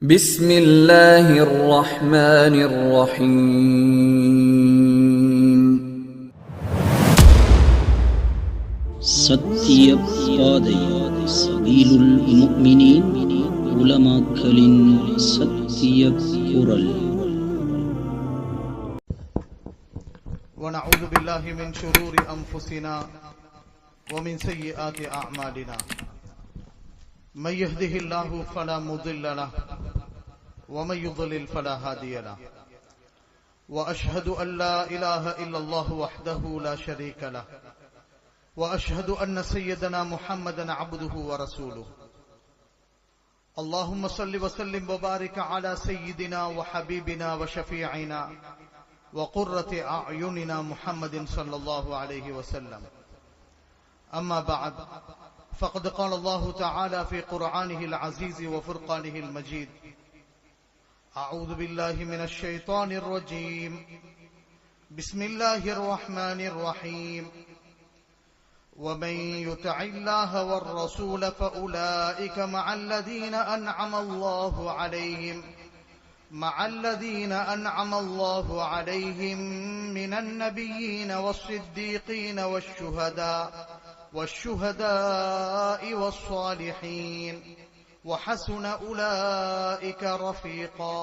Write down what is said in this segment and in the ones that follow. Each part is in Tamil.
بسم الله الرحمن الرحيم சத்திய பாதை சபீலுல் முஃமினீன் உலமாக்களின் சத்திய குரல். ونعوذ بالله من شرور أنفسنا ومن سيئات أعمالنا من يهده الله فلا مضل له ومن يضلل فلا هادي له وأشهد أن لا إله إلا الله وحده لا شريك له وأشهد أن سيدنا محمدا عبده ورسوله. اللهم صل وسلم وبارك على سيدنا وحبيبنا وشفيعنا وقرة أعيننا محمد صلى الله عليه وسلم. أما بعد، فقد قال الله تعالى في قرآنه العزيز وفرقانه المجيد: أعوذ بالله من الشيطان الرجيم، بسم الله الرحمن الرحيم. ومن يطع الله والرسول فأولئك مع الذين أنعم الله عليهم من النبيين والصديقين والشهداء والصالحين وحسن أولئك رفيقا.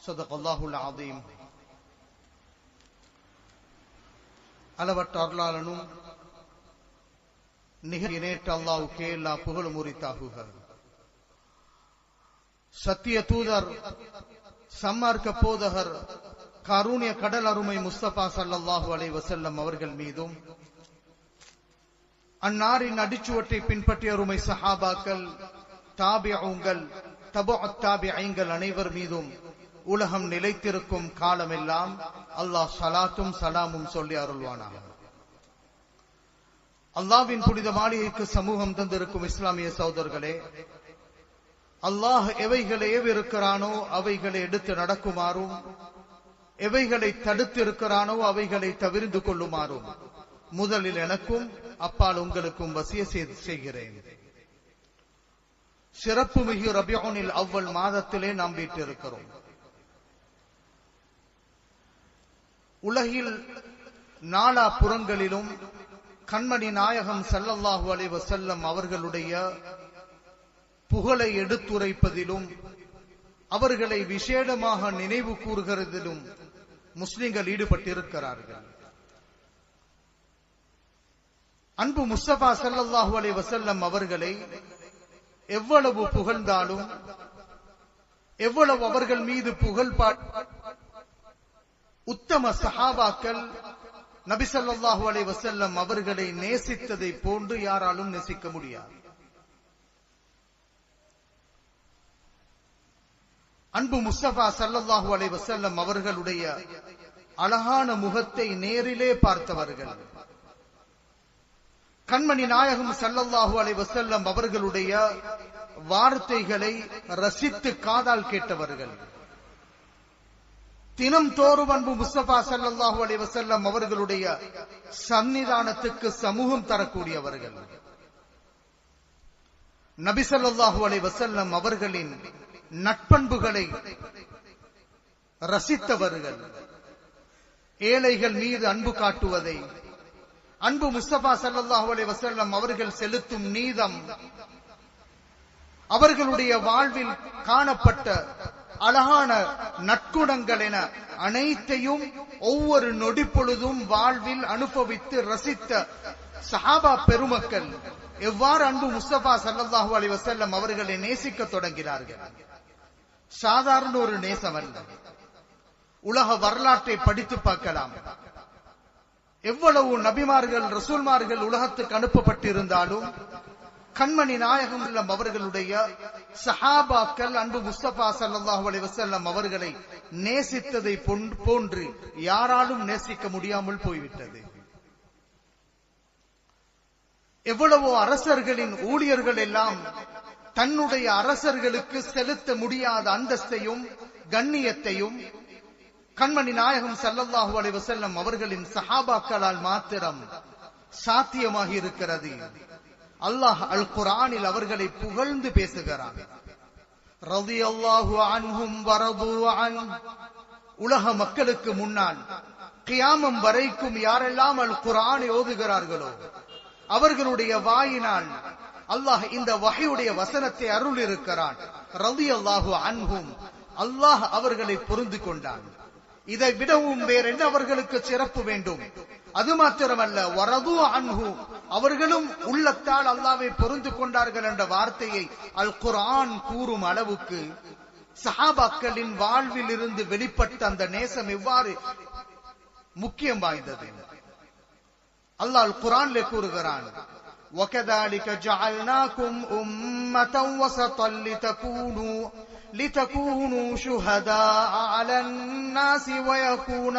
صدق الله العظيم. அளவற்ற அருளாளனும் நிகழ்நேற்ற அல்லாஹ்வுக்கே எல்லா புகழும் உரித்தாகுக. சத்திய தூதர், சன்மார்க்க போதகர், காருண்ய கடல் அருமை முஸ்தபா ஸல்லல்லாஹு அலைஹி வஸல்லம் அவர்கள் மீதும், அன்னாரின் அடிச்சுவட்டை பின்பற்றிய அருமை சஹாபாக்கள், தாபிஊன்கள், தபுஅத் தாபிஈன்கள் அனைவர் மீதும் உலகம் நிலைத்திருக்கும் காலமெல்லாம் அல்லாஹ் ஸலாத்தும் சலாமும் சொல்லி அருள்வானாக. அல்லாஹ்வின் புனித மாளிகைக்கு சமூகம் தந்திருக்கும் இஸ்லாமிய சகோதரர்களே, அல்லாஹ் எவைகளை ஏவிருக்கிறானோ அவைகளை எடுத்து நடக்குமாறும், எவைகளை தடுத்து இருக்கிறானோ அவைகளை தவிர்த்து கொள்ளுமாறும் முதலில் எனக்கும் அப்பால் உங்களுக்கும் வசிய செய்கிறேன். சிறப்பு மிகு ரபியுல் அவ்வல் மாதத்திலே நாம் வீட்டிருக்கிறோம். உலகில் நாலா புறங்களிலும் கண்மணி நாயகம் ஸல்லல்லாஹு அலைஹி வஸல்லம் அவர்களுடைய புகழை எடுத்துரைப்பதிலும் அவர்களை விசேடமாக நினைவு கூறுகிறதிலும் முஸ்லிம்கள் ஈடுபட்டிருக்கிறார்கள். அன்பு முஸ்தபா ஸல்லல்லாஹு அலைஹி வஸல்லம் அவர்களை எவ்வளவு புகழ்ந்தாலும், எவ்வளவு அவர்கள் மீது புகழ் உத்தம சஹாபாக்கள் நபி ஸல்லல்லாஹு அலைஹி வஸல்லம் அவர்களை நேசித்ததை போன்று யாராலும் நேசிக்க முடியாது. அன்பு முஸ்தபா ஸல்லல்லாஹு அலைஹி வஸல்லம் அவர்களுடைய அழகான முகத்தை நேரிலே பார்த்தவர்கள், கண்மணி நாயகம் ஸல்லல்லாஹு அலைஹி வஸல்லம் அவர்களுடைய வார்த்தைகளை ரசித்து காதால் கேட்டவர்கள், தினம் தோறும் அன்பு முஸ்தபா ஸல்லல்லாஹு அலைஹி வஸல்லம் அவர்களுடைய சன்னிதானத்துக்கு சமூகம் தரக்கூடியவர்கள், நபி ஸல்லல்லாஹு அலைஹி வஸல்லம் அவர்களின் நட்பண்புகளை ரசித்தவர்கள், ஏழைகள் மீது அன்பு காட்டுவதை, அன்பு முஸ்தபா ஸல்லல்லாஹு அலைஹி வஸல்லம் அவர்கள் செலுத்தும் நீதம், அவர்களுடைய வாழ்வில் காணப்பட்ட அழகான நற்குணங்கள் என அனைத்தையும் ஒவ்வொரு நொடி பொழுதும் வாழ்வில் அனுபவித்து ரசித்த சஹாபா பெருமக்கள் எவ்வாறு அன்பு முஸ்தபா ஸல்லல்லாஹு அலைஹி வஸல்லம் அவர்களை நேசிக்க தொடங்கினார்கள். சாதாரண ஒரு நேசம் அல்ல. உலக வரலாற்றை படித்து பார்க்கலாம். எவ்வளவு நபிமார்கள், ரசூல்மார்கள் உலகத்துக்கு அனுப்பப்பட்டிருந்தாலும் கண்மணி நாயகம் அவர்களுடைய சஹாபாக்கள் அன்பு முஸ்தபா ஸல்லல்லாஹு அலைஹி வஸல்லம் அவர்களை நேசித்ததை போன்று யாராலும் நேசிக்க முடியாமல் போய்விட்டது. எவ்வளவோ அரசர்களின் ஊழியர்கள் எல்லாம் தன்னுடைய அரசர்களுக்கு செலுத்த முடியாத அந்தஸ்தையும் கண்ணியத்தையும் கண்மணி நாயகம் ஸல்லல்லாஹு அலைஹி வஸல்லம் அவர்களின் சஹாபாக்களால் மாத்திரம் சாத்தியமாகி இருக்கிறது. அல்லாஹ் அல் குர்ஆனில் அவர்களை புகழ்ந்து பேசுகிறான். ரலியல்லாஹு அன்ஹும் வரது அன். உலக மக்களுக்கு முன்னால் கியாமம் வரைக்கும் யாரெல்லாம் அல் குர்ஆனை ஓதுகிறார்களோ அவர்களுடைய வாயினால் அல்லாஹ் இந்த வஹீயுடைய வசனத்தை அருள் இருக்கிறான். ரலியல்லாஹு அன்ஹும், அல்லாஹ் அவர்களை பொருந்து கொண்டான். இதை விடவும் வேற என்ன அவர்களுக்கு சிறப்பு வேண்டும்? அது மாத்திரமல்ல, வரது அன்ஹு, அவர்களும் உள்ளத்தால் அல்லாஹ்வை பொருந்து கொண்டார்கள் என்ற வார்த்தையை அல் குர்ஆன் கூறும் அளவுக்கு சஹாபாக்களின் வாழ்வில் இருந்து வெளிப்பட்ட அந்த நேசம் எவ்வாறு முக்கியம் வாய்ந்தது. அல்லாஹ் அல் குர்ஆனிலே கூறுகிறான், وَكَذَلِكَ جَعَلْنَاكُمْ أُمَّةً وَسَطًا لِتَكُونُوا شُهَدَاءَ عَلَى النَّاسِ وَيَكُونَ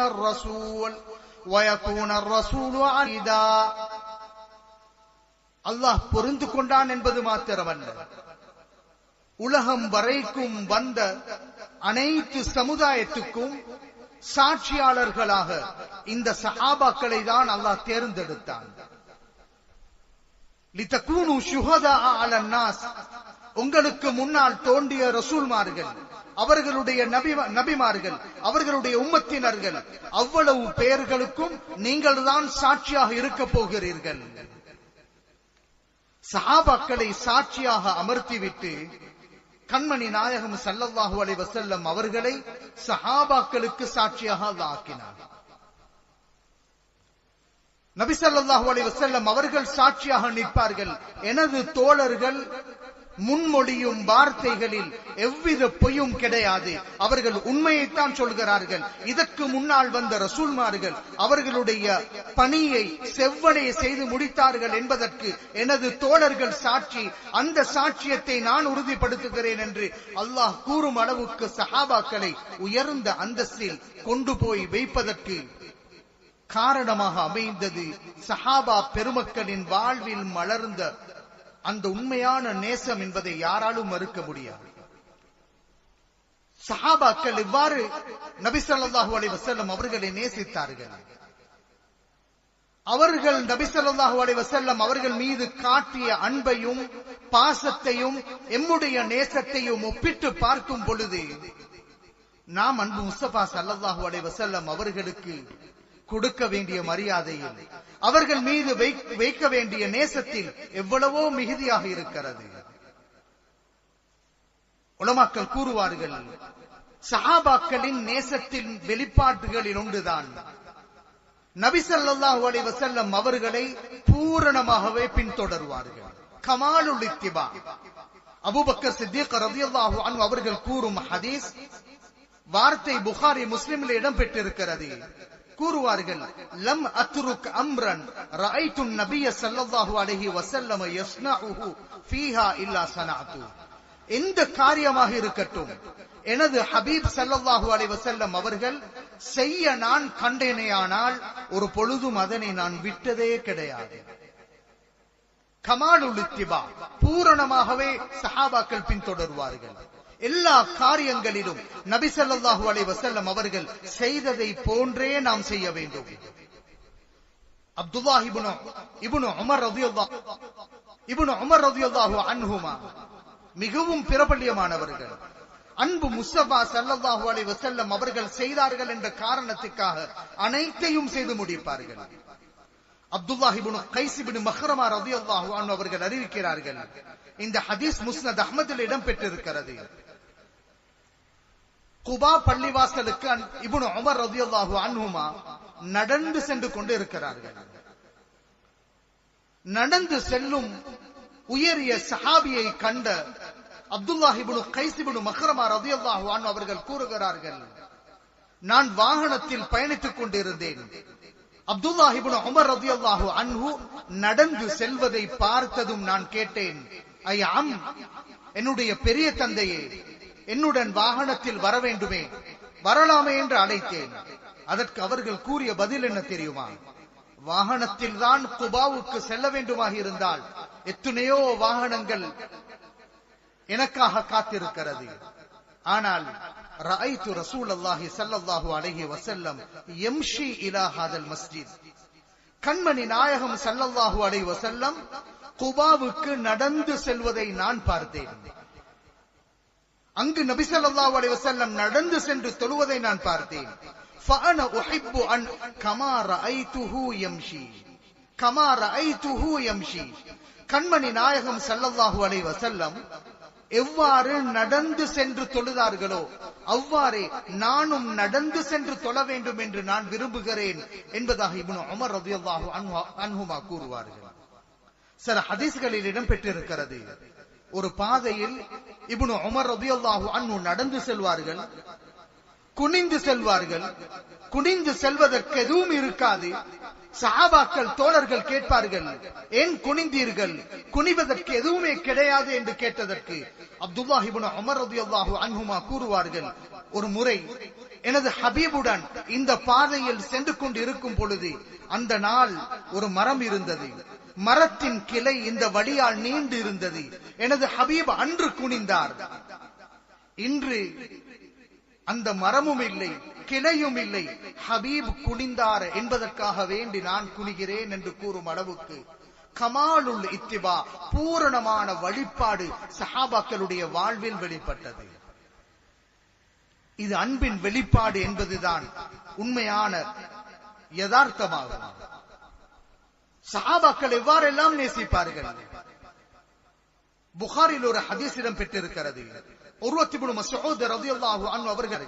الرَّسُولُ عَلَيْكُمْ. அல்லாஹ் பொருந்து கொண்டான் என்பது மாத்திரமல்ல, உலகம் வரைக்கும் வந்த அனைத்து சமுதாயத்துக்கும் சாட்சியாளர்களாக இந்த சஹாபாக்களை தான் அல்லாஹ் தேர்ந்தெடுத்தான். லிதகூனு ஷுஹதா அலன் நாஸ், உங்களுக்கு முன்னால் தோன்றிய ரசூல்மார்கள், அவர்களுடைய நபிமார்கள், அவர்களுடைய உம்மத்தினர்கள், அவ்வளவு பெயர்களுக்கும் நீங்கள் தான் சாட்சியாக இருக்க போகிறீர்கள். சஹாபாக்களை சாட்சியாக அமர்த்திவிட்டு கண்மணி நாயகம் ஸல்லல்லாஹு அலைஹி வஸல்லம் அவர்களை சஹாபாக்களுக்கு சாட்சியாக ஆக்கினார். நபி ஸல்லல்லாஹு அலைஹி வஸல்லம் அவர்கள் சாட்சியாக நிற்பார்கள். எனது தோழர்கள் முன்மொழியும் வார்த்தைகளில் எவ்வித பொய்யும் கிடையாது, அவர்கள் உண்மையைத்தான் சொல்கிறார்கள். இதற்கு முன்னால் வந்த ரசூல்மார்கள் அவர்களுடைய பணியை செவ்வனே செய்து முடித்தார்கள் என்பதற்கு எனது தோழர்கள் சாட்சி, அந்த சாட்சியத்தை நான் உறுதிப்படுத்துகிறேன் என்று அல்லாஹ் கூறும் அளவுக்கு சஹாபாக்களை உயர்ந்த அந்தஸ்தில் கொண்டு போய் வைப்பதற்கு காரணமாக அமைந்தது சஹாபா பெருமக்களின் வாழ்வில் மலர்ந்த அந்த உண்மையான நேசம் என்பதை யாராலும் மறுக்க முடியாது. சஹாபாக்கள் இவ்வாறு நபி ஸல்லல்லாஹு அலைஹி வஸல்லம் அவர்களை நேசித்தார்கள். அவர்கள் நபி ஸல்லல்லாஹு அலைஹி வஸல்லம் அவர்கள் மீது காட்டிய அன்பையும் பாசத்தையும் எம்முடைய நேசத்தையும் ஒப்பிட்டு பார்க்கும் பொழுது நாம் அன்பு முஸ்தபா ஸல்லல்லாஹு அலைஹி வஸல்லம் அவர்களுக்கு கொடுக்க வேண்டிய மரியாதையில், அவர்கள் மீது வைக்க வேண்டிய நேசத்தில் எவ்வளவோ மிகுதியாக இருக்கிறது. உலமாக்கள் கூறுவார்கள், சஹாபாக்களின் நேசத்தின் வெளிப்பாடுகளில் ஒன்றுதான் நபி ஸல்லல்லாஹு அலைஹி வஸல்லம் அவர்களை பூரணமாகவே பின்தொடர்வார்கள். கமாலுல் இத்திபா. அபூபக்கர் சித்திக் ரலியல்லாஹு அன்ஹு அவர்கள் கூறும் ஹதீஸ் வார்த்தை புகாரி முஸ்லிமில் இடம் பெற்றிருக்கிறது. கூறுவார்கள், லம் அத்ருக் அம்ரன் ரஅய்து நபிய ஸல்லல்லாஹு அலைஹி வஸல்லம் யஸ்னஉஹு ஃபீஹா இல்லா ஸனஅது. எந்த காரியமாக இருக்கட்டும், எனது ஹபீப் ஸல்லல்லாஹு அலைஹி வஸல்லம் அவர்கள் செய்ய நான் கண்டேனேயானால் ஒரு பொழுதும் அதனை நான் விட்டதே கிடையாது. கமாலுல் இத்திபா, பூரணமாகவே சஹாபாக்கள் பின்தொடர்வார்கள். எல்லா காரியங்களிலும் நபி ஸல்லல்லாஹு அலைஹி வஸல்லம் அவர்கள் செய்ததை போன்றே நாம் செய்ய வேண்டும். அப்துல்லாஹ் இப்னு உமர் ரலியல்லாஹு அன்ஹுமா மிகவும் பிரபல்யமானவர்கள். அன்பு முஸ்தபா ஸல்லல்லாஹு அலைஹி வஸல்லம் அவர்கள் செய்தார்கள் என்ற காரணத்துக்காக அனைத்தையும் செய்து முடிப்பார்கள். அப்துல்லாஹ் இப்னு கைஸ் இப்னு மஹ்ரமா ரலியல்லாஹு அன்ஹு அவர்கள் அறிவிக்கிறார்கள், இந்த ஹதீஸ் முஸ்னத் அஹ்மதில் இடம் பெற்றிருக்கிறது. குபா பள்ளிவாசலுக்கு இப்னு உமர் ரலியல்லாஹு அன்ஹுமா நடந்து சென்று கொண்டு இருக்கிறார்கள். நடந்து செல்லும் உயரிய சஹாபியை கண்ட அப்துல்லாஹ் இப்னு கைஸ் இப்னு மஹ்ரமா ரலியல்லாஹு அன்ஹு அவர்கள் கூறுகிறார்கள், நான் வாகனத்தில் பயணித்துக் கொண்டிருந்தேன். அப்துல்லாஹ் இப்னு உமர் ரலியல்லாஹு அன்ஹு நடந்து செல்வதை பார்த்ததும் நான் கேட்டேன், ஐயம், என்னுடைய பெரிய தந்தையே, என்னுடன் வாகனத்தில் வர வேண்டுமே, வரலாமே என்று அழைத்தேன். அதற்கு அவர்கள் கூறிய பதில் என்ன தெரியுமா? வாகனத்தில் தான் குபாவுக்கு செல்ல வேண்டுமாக இருந்தால் எத்தனையோ வாகனங்கள் எனக்காக காத்திருக்கிறது. ஆனால் ரஅய்து ரசூலல்லாஹி ஸல்லல்லாஹு அலைஹி வஸல்லம் யம்ஷி இலா ஹாதல் மஸ்ஜித், கண்மணி நாயகம் ஸல்லல்லாஹு அலைஹி வஸல்லம் குபாவுக்கு நடந்து செல்வதை நான் பார்த்தேன். அங்கு நபி ஸல்லல்லாஹு அலைஹி வஸல்லம் நடந்து சென்று தொழுவதை நான் பார்த்தேன். ஃபஅனா உஹிப்பு அன் கமா ரஅய்துஹு யம்ஷி கமா ரஅய்துஹு யம்ஷி. கண்மணி நாயகம் ஸல்லல்லாஹு அலைஹி வஸல்லம் எவ்வாறு நடந்து சென்று தொழுதார்களோ அவ்வாறே நானும் நடந்து சென்று தொழ வேண்டும் என்று நான் விரும்புகிறேன் என்பதாக இப்னு உமர் ரலியல்லாஹு அன்ஹுமா கூறுவார்கள். சில ஹதீஸ்களில் இடம் பெற்றிருக்கிறது, ஒரு பாதையில் இப்னு உமர் ரலியல்லாஹு அன்ஹு நடந்து செல்வார்கள், குனிந்து செல்வார்கள். குனிந்து செல்வதற்கு எதுவும் இருக்காது. சஹாபாக்கள் தோழர்கள் கேட்பார்கள், ஏன் குனிந்தீர்கள், குனிவதற்கு எதுவுமே கிடையாது என்று கேட்டதற்கு அப்துல்லாஹ் இப்னு உமர் ரலியல்லாஹு அன்ஹுமா கூறுவார்கள், ஒரு முறை எனது ஹபீபுடன் இந்த பாதையில் சென்று கொண்டு இருக்கும் பொழுது அந்த நாள் ஒரு மரம் இருந்தது. மரத்தின் கிளை இந்த வழியால் நீண்டு இருந்தது. எனது ஹபீப் அன்று குனிந்தார். இன்று அந்த மரமும் இல்லை, கிளையும் இல்லை, ஹபீப் குனிந்தார் என்பதற்காக வேண்டி நான் குனிகிறேன் என்று கூறும் அளவுக்கு கமாலுல் இத்திபா, பூரணமான வழிபாடு சஹாபாக்களுடைய வாழ்வில் வெளிப்பட்டது. இது அன்பின் வெளிப்பாடு என்பதுதான் உண்மையான யதார்த்தமாகும். சஹாபாக்கள் எவ்வாறெல்லாம் நேசிப்பார்கள். புகாரில் ஒரு ஹதீஸ் இடம் பெற்றிருக்கிறது. உர்வத் இப்னு மஸ்ஊத் ரலியல்லாஹு அன்ஹு அவர்கள்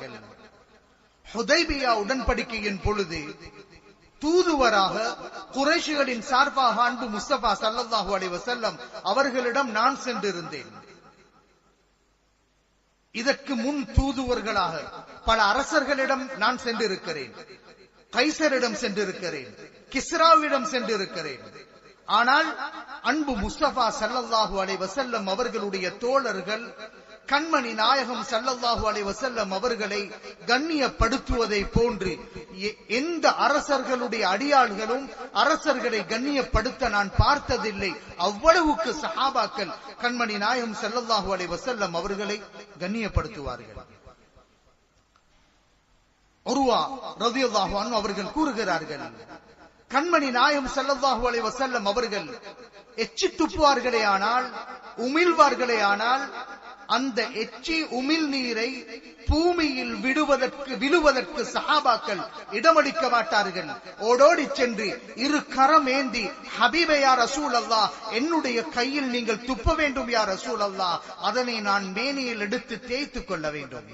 ஹுதைபியா உடன்படிக்கையின் பொழுது தூதுவராக குறைஷிகளின் சார்பாக அன்பு முஸ்தபா ஸல்லல்லாஹு அலைஹி வஸல்லம் அவர்களிடம் நான் சென்றிருந்தேன். இதற்கு முன் தூதுவர்களாக பல அரசர்களிடம் நான் சென்றிருக்கிறேன். கைசரிடம் சென்றிருக்கிறேன், கிஸ்ராவிடம் சென்றிருக்கிறேன். ஆனால் அன்பு முஸ்தபா ஸல்லல்லாஹு அலைஹி வஸல்லம் அவர்களுடைய தோழர்கள் கண்மணி நாயகம் ஸல்லல்லாஹு அலைஹி வஸல்லம் அவர்களை கண்ணியப்படுத்துவதை போன்று எந்த அரசர்களுடைய அடியாள்களும் அரசர்களை கண்ணியப்படுத்த நான் பார்த்ததில்லை. அவ்வளவுக்கு சஹாபாக்கள் கண்மணி நாயகம் ஸல்லல்லாஹு அலைஹி வஸல்லம் அவர்களை கண்ணியப்படுத்துவார்கள். உர்வா ரலியல்லாஹு அன்ஹு அவர்கள் கூறுகிறார்கள், கண்மணி நாயகம் ஸல்லல்லாஹு அலைஹி வஸல்லம் அவர்கள் எச்சி துப்புவார்களே ஆனால், உமிழ்வார்களே ஆனால், அந்த எச்சி உமிழ் நீரை பூமியில் விழுவதற்கு சஹாபாக்கள் இடமளிக்க மாட்டார்கள். ஓடோடி சென்று இரு கரம் ஏந்தி, ஹபீபே யா ரசூல் அல்லாஹ், என்னுடைய கையில் நீங்கள் துப்ப வேண்டும் யா ரசூல் அல்லாஹ், அதனை நான் மேனியில் எடுத்து தேய்த்துக் கொள்ள வேண்டும்.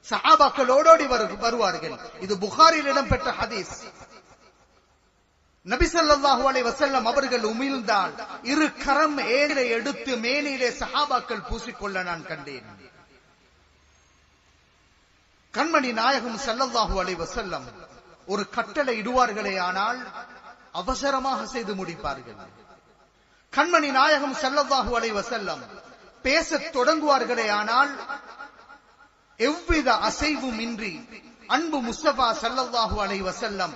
சஹாபாக்கள் ஓடோடி வருவார்கள். இது புகாரில் இடம்பெற்ற ஹதீஸ். நபி ஸல்லல்லாஹு அலைஹி வஸல்லம் அவர்கள் உமிழ்ந்தால் இரு கரம் ஏழை எடுத்து மேனிலே சஹாபாக்கள் பூசிக்கொள்ள நான் கண்டேன். கண்மணி நாயகம் ஸல்லல்லாஹு அலைஹி வஸல்லம் ஒரு கட்டளை இடுவார்களே ஆனால் அவசரமாக செய்து முடிப்பார்கள். கண்மணி நாயகம் ஸல்லல்லாஹு அலைஹி வஸல்லம் பேசத் தொடங்குவார்களே ஆனால் எவ்வித அசைவும் இன்றி அன்பு முஸ்தபா ஸல்லல்லாஹு அலைஹி வஸல்லம்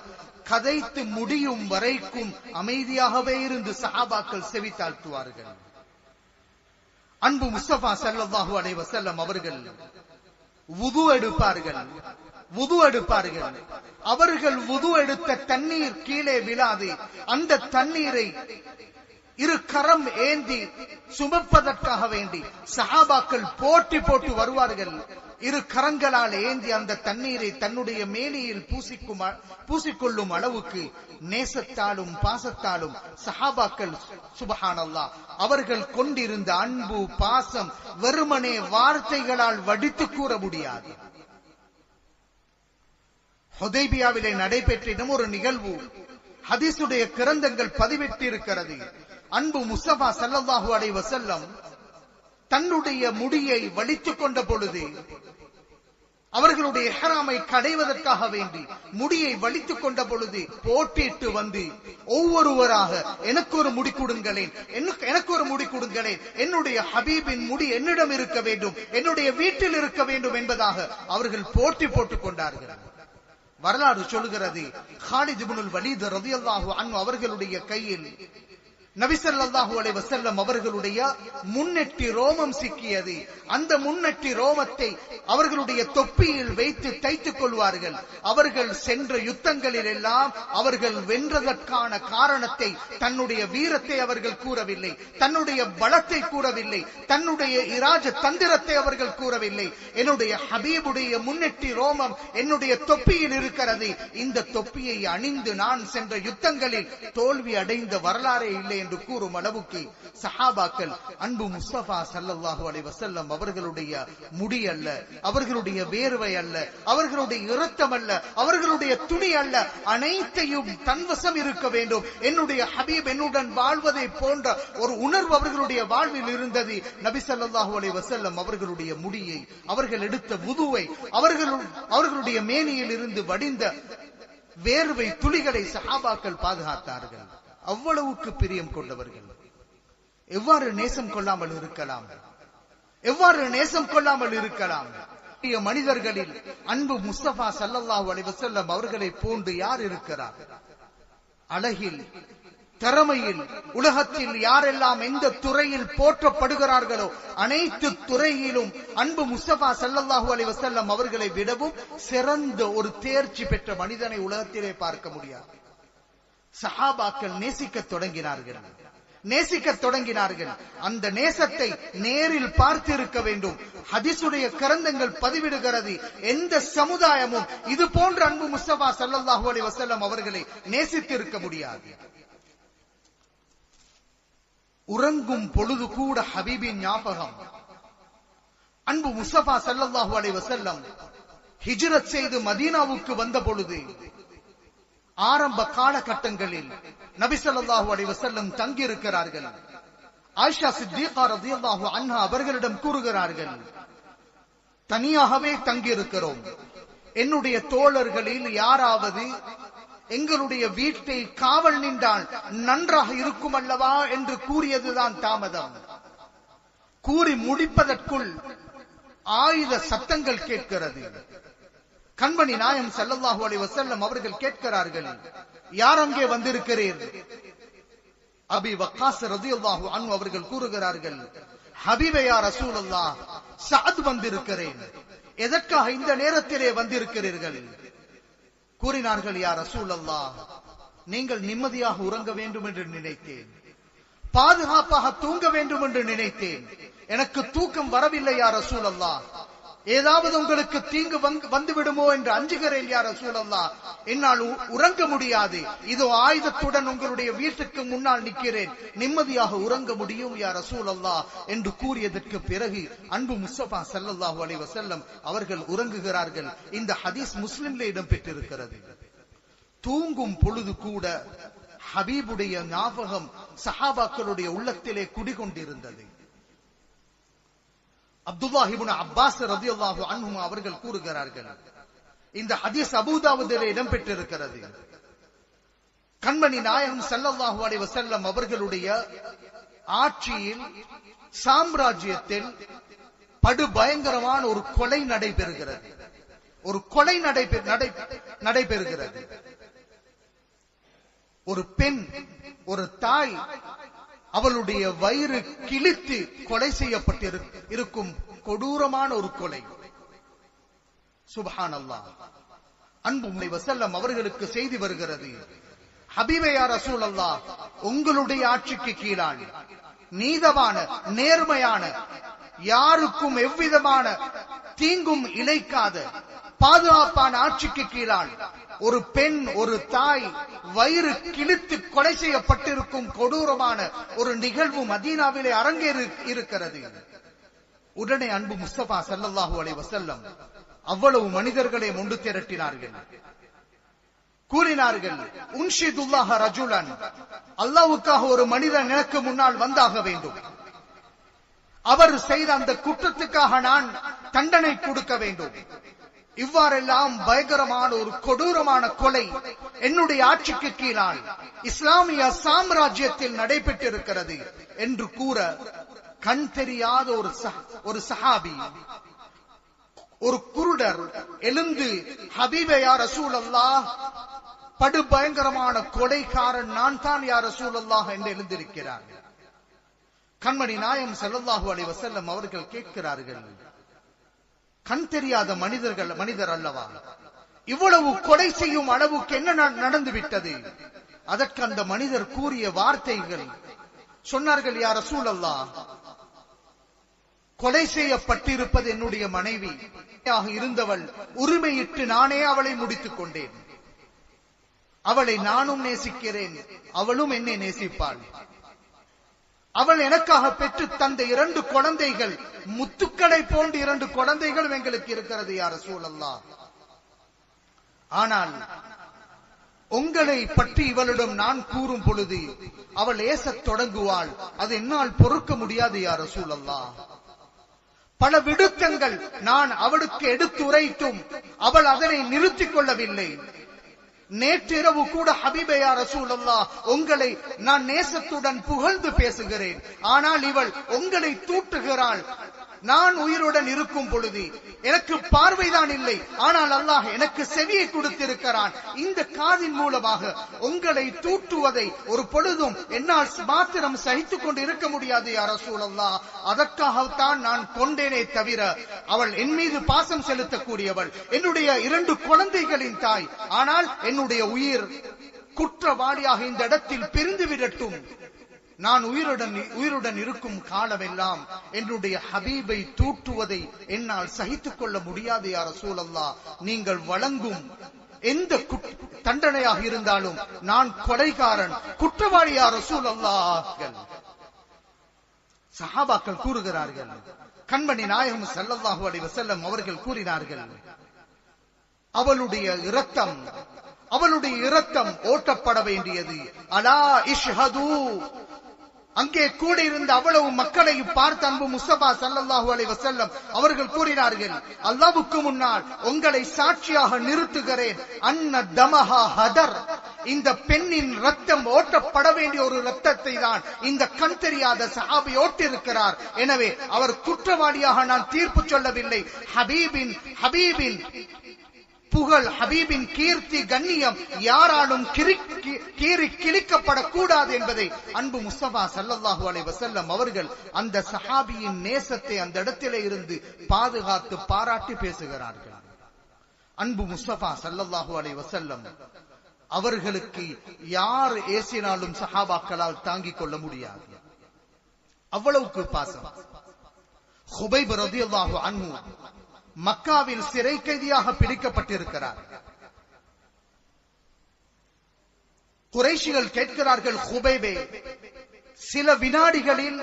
கதைத்து முடியும் வரைக்கும் அமைதியாகவே இருந்து சஹாபாக்கள் செவித்தாழ்த்துவார்கள். அன்பு முஸ்தபா ஸல்லல்லாஹு அலைஹி வஸல்லம் அவர்கள் வுது எடுப்பார்கள். அவர்கள் வுது எடுத்த தண்ணீர் கீழே விழாது. அந்த தண்ணீரை இரு கரம் ஏந்தி சுமப்பதற்காக வேண்டி சஹாபாக்கள் போட்டி போட்டு வருவார்கள். இரு கரங்களால் ஏந்தி அந்த தண்ணீரை தன்னுடைய மேனியில் பூசிக்கொள்ளும் அளவுக்கு நேசத்தாலும் பாசத்தாலும் சஹாபாக்கள் சுப்ஹானல்லாஹ் அவர்கள் கொண்டிருந்த அன்பு பாசம் வெறுமனே வார்த்தைகளால் வடித்து கூற முடியாது. ஹுதைபியாவிலே நடைபெற்ற ஒரு நிகழ்வு ஹதீஸுடைய கிரந்தங்கள் பதிவிட்டு இருக்கிறது. அன்பு முஸ்தபா ஸல்லல்லாஹு அலைஹி வஸல்லம் தன்னுடைய முடியை வலித்துக் கொண்ட பொழுது, அவர்களுடைய இஹ்ராமை கடைவதற்காக வேண்டி முடியை வலித்துக் கொண்ட பொழுது போட்டிட்டு வந்து ஒவ்வொருவராக எனக்கு ஒரு முடி கொடுங்களேன், எனக்கு ஒரு முடி கொடுங்களேன், என்னுடைய ஹபீபின் முடி என்னிடம் இருக்க வேண்டும், என்னுடைய வீட்டில் இருக்க வேண்டும் என்பதாக அவர்கள் போட்டி போட்டுக் கொண்டார்கள். வரலாறு சொல்கிறது, காலித் இப்னுல் வலீத் ரலியல்லாஹு அன்ஹு அவர்களுடைய கையில் நபி ஸல்லல்லாஹு அலைஹி வஸல்லம் அவர்களுடைய முன்னெட்டி ரோமம் சிக்கியது. அந்த முன்னெட்டி ரோமத்தை அவர்களுடைய தொப்பியில் வைத்து தைத்துக் கொள்வார்கள். அவர்கள் சென்ற யுத்தங்களில் எல்லாம் அவர்கள் வென்றதற்கான காரணத்தை, தன்னுடைய வீரத்தை அவர்கள் கூறவில்லை, தன்னுடைய பலத்தை கூறவில்லை, தன்னுடைய இராஜ தந்திரத்தை அவர்கள் கூறவில்லை. என்னுடைய ஹபீபுடைய முன்னெட்டி ரோமம் என்னுடைய தொப்பியில் இருக்கிறது. இந்த தொப்பியை அணிந்து நான் சென்ற யுத்தங்களில் தோல்வி அடைந்த வரலாறே இல்லை என்று கூறும் அளவுக்கு சஹாபாக்கள் அன்பு முஸ்தபா ஸல்லல்லாஹு அலைஹி வஸல்லம் அவர்களுடைய முடி அல்ல, அவர்களுடைய வேர்வை அல்ல, அவர்களுடைய இரத்தம் அல்ல, அவர்களுடைய துணி அல்ல, அனைத்தையும் தன்வசம் இருக்க வேண்டும். என்னுடைய ஹபீப் என்னுடன் வாழ்வதை போன்ற ஒரு உணர்வு அவர்களுடைய வாழ்வில் இருந்தது. நபி ஸல்லல்லாஹு அலைஹி வஸல்லம் அவர்களுடைய முடியை, அவர்கள் எடுத்த வுதுவை, அவர்களுடைய மேனியில் இருந்து வடிந்த வேர்வை துளிகளை சஹாபாக்கள் பாதுகாத்தார்கள். அவ்வளவுக்கு பிரியம் கொண்டவர்கள். எவ்வாறு நேசம் கொள்ளாமல் இருக்கலாம்? எவ்வாறு நேசம் கொள்ளாமல் இருக்கலாம்? மனிதர்களில் அன்பு முஸ்தபா ஸல்லல்லாஹு அலைஹி வஸல்லம் அவர்களை போன்று யார் இருக்கிறார்? அழகில், திறமையில், உலகத்தில் யாரெல்லாம் எந்த துறையில் போற்றப்படுகிறார்களோ அனைத்து துறையிலும் அன்பு முஸ்தபா ஸல்லல்லாஹு அலைஹி வஸல்லம் அவர்களை விடவும் சிறந்த ஒரு தேர்ச்சி பெற்ற மனிதனை உலகத்திலே பார்க்க முடியாது. சஹாபாக்கள் நேசிக்க தொடங்கினார்கள். அந்த நேசத்தை நேரில் பார்த்து இருக்க வேண்டும். ஹதீஸுடைய கிரந்தங்கள் பதிவிடுகிறது, எந்த சமுதாயமும் இது போன்ற அன்பு முஸ்தபா ஸல்லல்லாஹு அலைஹி வஸல்லம் அவர்களை நேசித்து இருக்க முடியாது. உறங்கும் பொழுது கூட ஹபீபின் ஞாபகம். அன்பு முஸ்தபா ஸல்லல்லாஹு அலைஹி வஸல்லம் ஹிஜ்ரத் செய்து மதீனாவுக்கு வந்த பொழுது ஆரம்ப காலகட்டங்களில் நபி ஸல்லல்லாஹு அலைஹி வஸல்லம் தங்கி இருக்கிறார்கள். ஆயிஷா சித்திகா ரலியல்லாஹு அன்ஹா அவர்களிடம் கூறுகிறார்கள், தனியாகவே தங்கி இருக்கிறோம். என்னுடைய தோழர்களில் யாராவது எங்களுடைய வீட்டை காவல் நின்றால் நன்றாக இருக்கும் அல்லவா என்று கூறியதுதான் தாமதம். கூறி முடிப்பதற்குள் ஆயுத சத்தங்கள் கேட்கிறது. கண்மணி நாயகம் ஸல்லல்லாஹு அலைஹி வஸல்லம் அவர்கள் கேட்கிறார்கள், யார் அங்கே வந்திருக்கிறீர்கள்? அபி வக்காஸ் ரலியல்லாஹு அன்ஹு அவர்கள் கூறுகிறார்கள், ஹபீபே யா ரசூலல்லாஹ், சஅத் வந்திருக்கிறேன். எதற்காக இந்த நேரத்திலே வந்திருக்கிறீர்கள்? கூறினார்கள், யா ரசூலல்லாஹ், நீங்கள் நிம்மதியாக உறங்க வேண்டும் என்று நினைத்தேன், பாதுகாப்பாக தூங்க வேண்டும் என்று நினைத்தேன். எனக்கு தூக்கம் வரவில்லை யா ரசூலல்லாஹ். ஏதாவது உங்களுக்கு தீங்கு வந்து விடுமோ என்று அஞ்சுகிறேன் யா ரசூலல்லாஹ். என்னால் உறங்க முடியாது. இதோ ஆயுதத்துடன் உங்களுடைய வீட்டுக்கு முன்னால் நிற்கிறேன், நிம்மதியாக உறங்க முடியும் யா ரசூலல்லாஹ் என்று கூறியதற்கு பிறகு அன்பு முஸ்தபா ஸல்லல்லாஹு அலைஹி வஸல்லம் அவர்கள் உறங்குகிறார்கள். இந்த ஹதீஸ் முஸ்லிம்ல இடம்பெற்றிருக்கிறது. தூங்கும் பொழுது கூட ஹபீபுடைய ஞாபகம் சஹாபாக்களுடைய உள்ளத்திலே குடிகொண்டிருந்தது. அப்துல்லாஹ் இப்னு அப்பாஸ் ரலியல்லாஹு அன்ஹு அவர்கள் கூறுகிறார்கள், இந்த ஹதீஸ் அபூதாவுதிலே இடம்பெற்றிருக்கிறது. கண்மணி நாயகம் ஸல்லல்லாஹு அலைஹி வஸல்லம் அவர்களுடைய ஆட்சியில், சாம்ராஜ்யத்தில் படுபயங்கரமான ஒரு கொலை நடைபெறுகிறது. நடைபெறுகிறது. ஒரு பெண், ஒரு தாய், அவளுடைய வயிறு கிழித்து கொலை செய்யப்பட்டிருக்கும் கொடூரமான ஒரு கொலை. சுப்ஹானல்லாஹ். அன்பு வஸல்லம் அவர்களுக்கு செய்தி வருகிறது, ஹபீபே யா ரசூலல்லாஹ், உங்களுடைய ஆட்சிக்கு கீழான நீதமான, நேர்மையான, யாருக்கும் எவ்விதமான தீங்கும் இழைக்காத பாதுகாப்பான ஆட்சிக்கு கீழால் ஒரு பெண், ஒரு தாய் வயிறு கிழித்து கொலை செய்யப்பட்டிருக்கும் கொடூரமான ஒரு நிகழ்வு மதீனாவிலே அரங்கேறி இருக்கிறது. உடனே அன்பு முஸ்தபா ஸல்லல்லாஹு அலைஹி வஸல்லம் அவ்வளவு மனிதர்களை ஒன்று திரட்டினார்கள். கூறினார்கள், உன்ஷிதுல்லாஹ ரஜுலன், அல்லாஹ்வுக்காக ஒரு மனிதன் எனக்கு முன்னால் வந்தாக வேண்டும். அவர் செய்த அந்த குற்றத்துக்காக நான் தண்டனை கொடுக்க வேண்டும். இவ்வாறெல்லாம் பயங்கரமான ஒரு கொடூரமான கொலை என்னுடைய ஆட்சிக்கு கீழால் இஸ்லாமிய சாம்ராஜ்யத்தில் நடைபெற்றிருக்கிறது என்று கூற, கண் தெரியாத ஒரு சஹாபி, ஒரு குருடர் எழுந்து, ஹபீபே யா ரசூலல்லாஹ், படு பயங்கரமான கொடைக்காரன் நான் தான் யா ரசூலல்லாஹ் என்று எழுந்திருக்கிறார். கண்மணி நாயகம் ஸல்லல்லாஹு அலைஹி வஸல்லம் அவர்கள் கேட்கிறார்கள், கண் தெரியாத மனிதர் அல்லவா, இவ்வளவு கொலை செய்யும் அளவுக்கு என்ன நடந்து விட்டது? அதற்கு அந்த மனிதர் கூறிய வார்த்தைகள் சொன்னார்கள், யா ரசூலல்லாஹ், கொலை செய்யப்பட்டிருப்பது என்னுடைய மனைவி இருந்தவள், உரிமையிட்டு நானே அவளை முடித்துக் கொண்டேன். அவளை நானும் நேசிக்கிறேன், அவளும் என்னை நேசிப்பாள். அவள் எனக்காக பெற்று தந்த 2 குழந்தைகள், முத்துக்களை போன்ற 2 குழந்தைகள் எங்களுக்கு இருக்கிறது யா ரசூலல்லாஹ். ஆனால் உங்களை பற்றி இவளிடம் நான் கூறும் பொழுது அவள் ஏசத் தொடங்குவாள், அது என்னால் பொறுக்க முடியாது யா ரசூலல்லாஹ். பல விடுத்தங்கள் நான் அவளுக்கு எடுத்துரைத்தும் அவள் அதனை நிறுத்திக் கொள்ளவில்லை. நேற்றிரவு கூட ஹபீபே யா ரசூலல்லாஹ், உங்களை நான் நேசத்துடன் புகழ்ந்து பேசுகிறேன், ஆனால் இவள் உங்களை தூற்றுகிறாள். நான் உயிருடன் இருக்கும் பொழுது எனக்கு பார்வைதான் இல்லை, ஆனால் அல்லாஹ் எனக்கு செவியை கொடுத்திருக்கிறான். இந்த காதின் மூலமாக உங்களை தூற்றுவதை ஒரு பொழுதும் என்னால் மாத்திரம் சகித்துக் கொண்டு இருக்க முடியாது யா ரசூலல்லாஹ். அதற்காகத்தான் நான் கொண்டேனே தவிர, அவள் என் மீது பாசம் செலுத்தக்கூடியவள், என்னுடைய 2 குழந்தைகளின் தாய். ஆனால் என்னுடைய உயிர் குற்றவாளியாக இந்த இடத்தில் பிரிந்து விடட்டும், நான் உயிருடன் இருக்கும் காலமெல்லாம் என்னுடைய ஹபீபை தூற்றுவதை என்னால் சகித்துக் கொள்ள முடியாது யா ரசூலல்லாஹ். நீங்கள் வழங்கும் எந்த தண்டனையாக இருந்தாலும் நான் கொலைகாரன், குற்றவாளி யா ரசூலல்லாஹ். சஹாபாக்கள் கூறுகிறார்கள், கண்மணி நாயகம் ஸல்லல்லாஹு அலைஹி வஸல்லம் அவர்கள் கூறினார்கள், அவளுடைய இரத்தம் ஓட்டப்பட வேண்டியது. அலா இஷ்ஹது, அங்கே கூட இருந்த அவ்வளவு மக்களை பார்த்து அன்பு முஸ்தபா ஸல்லல்லாஹு அலைஹி வஸல்லம் அவர்கள் கூறினார்கள், அல்லாஹ்வுக்கு முன்னால் உங்களை சாட்சியாக நிறுத்துகிறேன், அன்ன தமஹா ஹதர், இந்த பெண்ணின் ரத்தம் ஓட்டப்பட வேண்டிய ஒரு ரத்தத்தை தான் இந்த கண் தெரியாத சஹாபி ஓட்டிருக்கிறார். எனவே அவர் குற்றவாளியாக நான் தீர்ப்பு சொல்லவில்லை. ஹபீபின் புகழ், ஹபீபின் கீர்த்தி, கண்ணியம் யாராலும் கீறி கிழிக்கப்படக்கூடாது என்பதை அன்பு முஸ்தபா ஸல்லல்லாஹு அலைஹி வஸல்லம் அவர்கள் அந்த சஹாபியின் நேசத்தை அந்த இடத்திலே இருந்து பாதுகாத்து பாராட்டி பேசுகிறார்கள். அன்பு முஸ்தபா ஸல்லல்லாஹு அலைஹி வஸல்லம் அவர்களுக்கு யார் ஏசினாலும் சஹாபாக்களால் தாங்கிக் கொள்ள முடியாது, அவ்வளவுக்கு பாசம். ஹுபைப் ரலியல்லாஹு அன்ஹு மக்காவில் சிறை கைதியாக பிடிக்கப்பட்டிருக்கிறார். குறைஷிகள் கேட்கிறார்கள், ஹுபைபே, சில வினாடிகளில்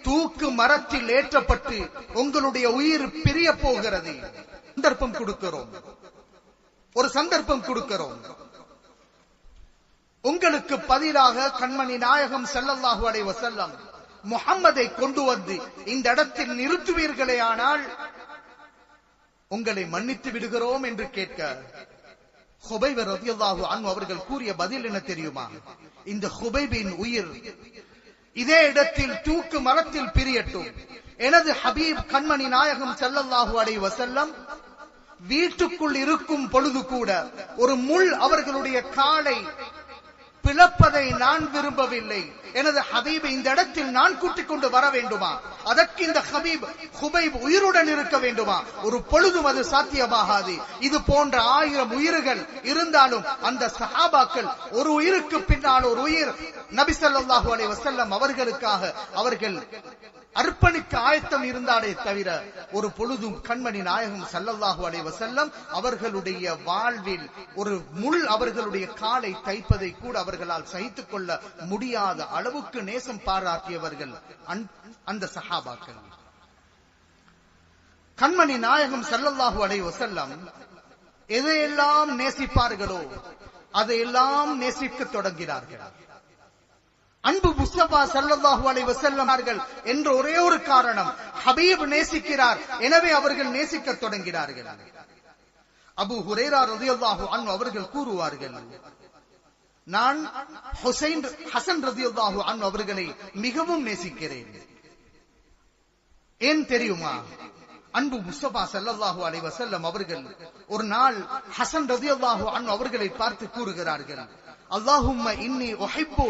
தூக்கு மரத்தில் ஏற்றப்பட்டு உங்களுடைய உயிர் பிரிய போகிறது, ஒரு சந்தர்ப்பம் கொடுக்கிறோம். உங்களுக்கு பதிலாக கண்மணி நாயகம் ஸல்லல்லாஹு அலைஹி வஸல்லம் முஹம்மதை கொண்டு வந்து இந்த இடத்தில் நிறுத்துவீர்களே, ஆனால் உங்களை மன்னித்து விடுகிறோம் என்று கேட்க ஹுபைப் ரலியல்லாஹு அன்ஹு அவர்கள் கூறிய பதில் என்ன தெரியுமா? இந்த ஹுபைபின் உயிர் இதே இடத்தில் தூக்கு மரத்தில் பிரியட்டும், எனது ஹபீப் கண்மணி நாயகம் ஸல்லல்லாஹு அலைஹி வஸல்லம் வீட்டுக்குள் இருக்கும் பொழுது கூட ஒரு முள் அவர்களுடைய காலை பிளப்பதை நான் விரும்பவில்லை. எனது ஹபீபை இந்த இடத்தில் நான் கூட்டிக் கொண்டு வர வேண்டுமா? அதற்கு இந்த ஹுபைப் உயிருடன் இருக்க வேண்டுமா? ஒரு பொழுதும் அது சாத்தியமாகாது. இது போன்ற 1000 உயிர்கள் இருந்தாலும் அந்த சஹாபாக்கள் ஒரு உயிருக்கு பின்னால் ஒரு உயிர் நபி ஸல்லல்லாஹு அலைஹி வஸல்லம் அவர்களுக்காக அவர்கள் அர்ப்பணிக்க ஆயத்தம் இருந்தாலே தவிர ஒரு பொழுதும் கண்மணி நாயகம் ஸல்லல்லாஹு அலைஹி வஸல்லம் அவர்களுடைய வாழ்வில் ஒரு முள் அவர்களுடைய காலை தைப்பதை கூட அவர்களால் சகித்துக் கொள்ள முடியாத அளவுக்கு நேசம் பாராட்டியவர்கள் அந்த சஹாபாக்கள். கண்மணி நாயகம் ஸல்லல்லாஹு அலைஹி வஸல்லம் எதையெல்லாம் நேசிப்பார்களோ அதையெல்லாம் நேசிக்க தொடங்கினார்கள். அன்பு முஸ்தபா ஸல்லல்லாஹு அலைஹி வஸல்லம் அவர்கள் என்ற ஒரே ஒரு காரணம், ஹபீப் நேசிக்கிறார், எனவே அவர்கள் நேசிக்க தொடங்கினார்கள். அபூ ஹுரைரா ரலியல்லாஹு அன்ஹு அவர்கள் கூறுவார்கள், நான் ஹசன் ரலியல்லாஹு அன்ஹு அவர்களை மிகவும் நேசிக்கிறேன். ஏன் தெரியுமா? அன்பு முஸ்தபா ஸல்லல்லாஹு அலைஹி வஸல்லம் அவர்கள் ஒரு நாள் ஹசன் ரலியல்லாஹு அன்ஹு அவர்களை பார்த்து கூறுகிறார்கள், அல்லாஹும்ம இன்னி உஹிப்பு,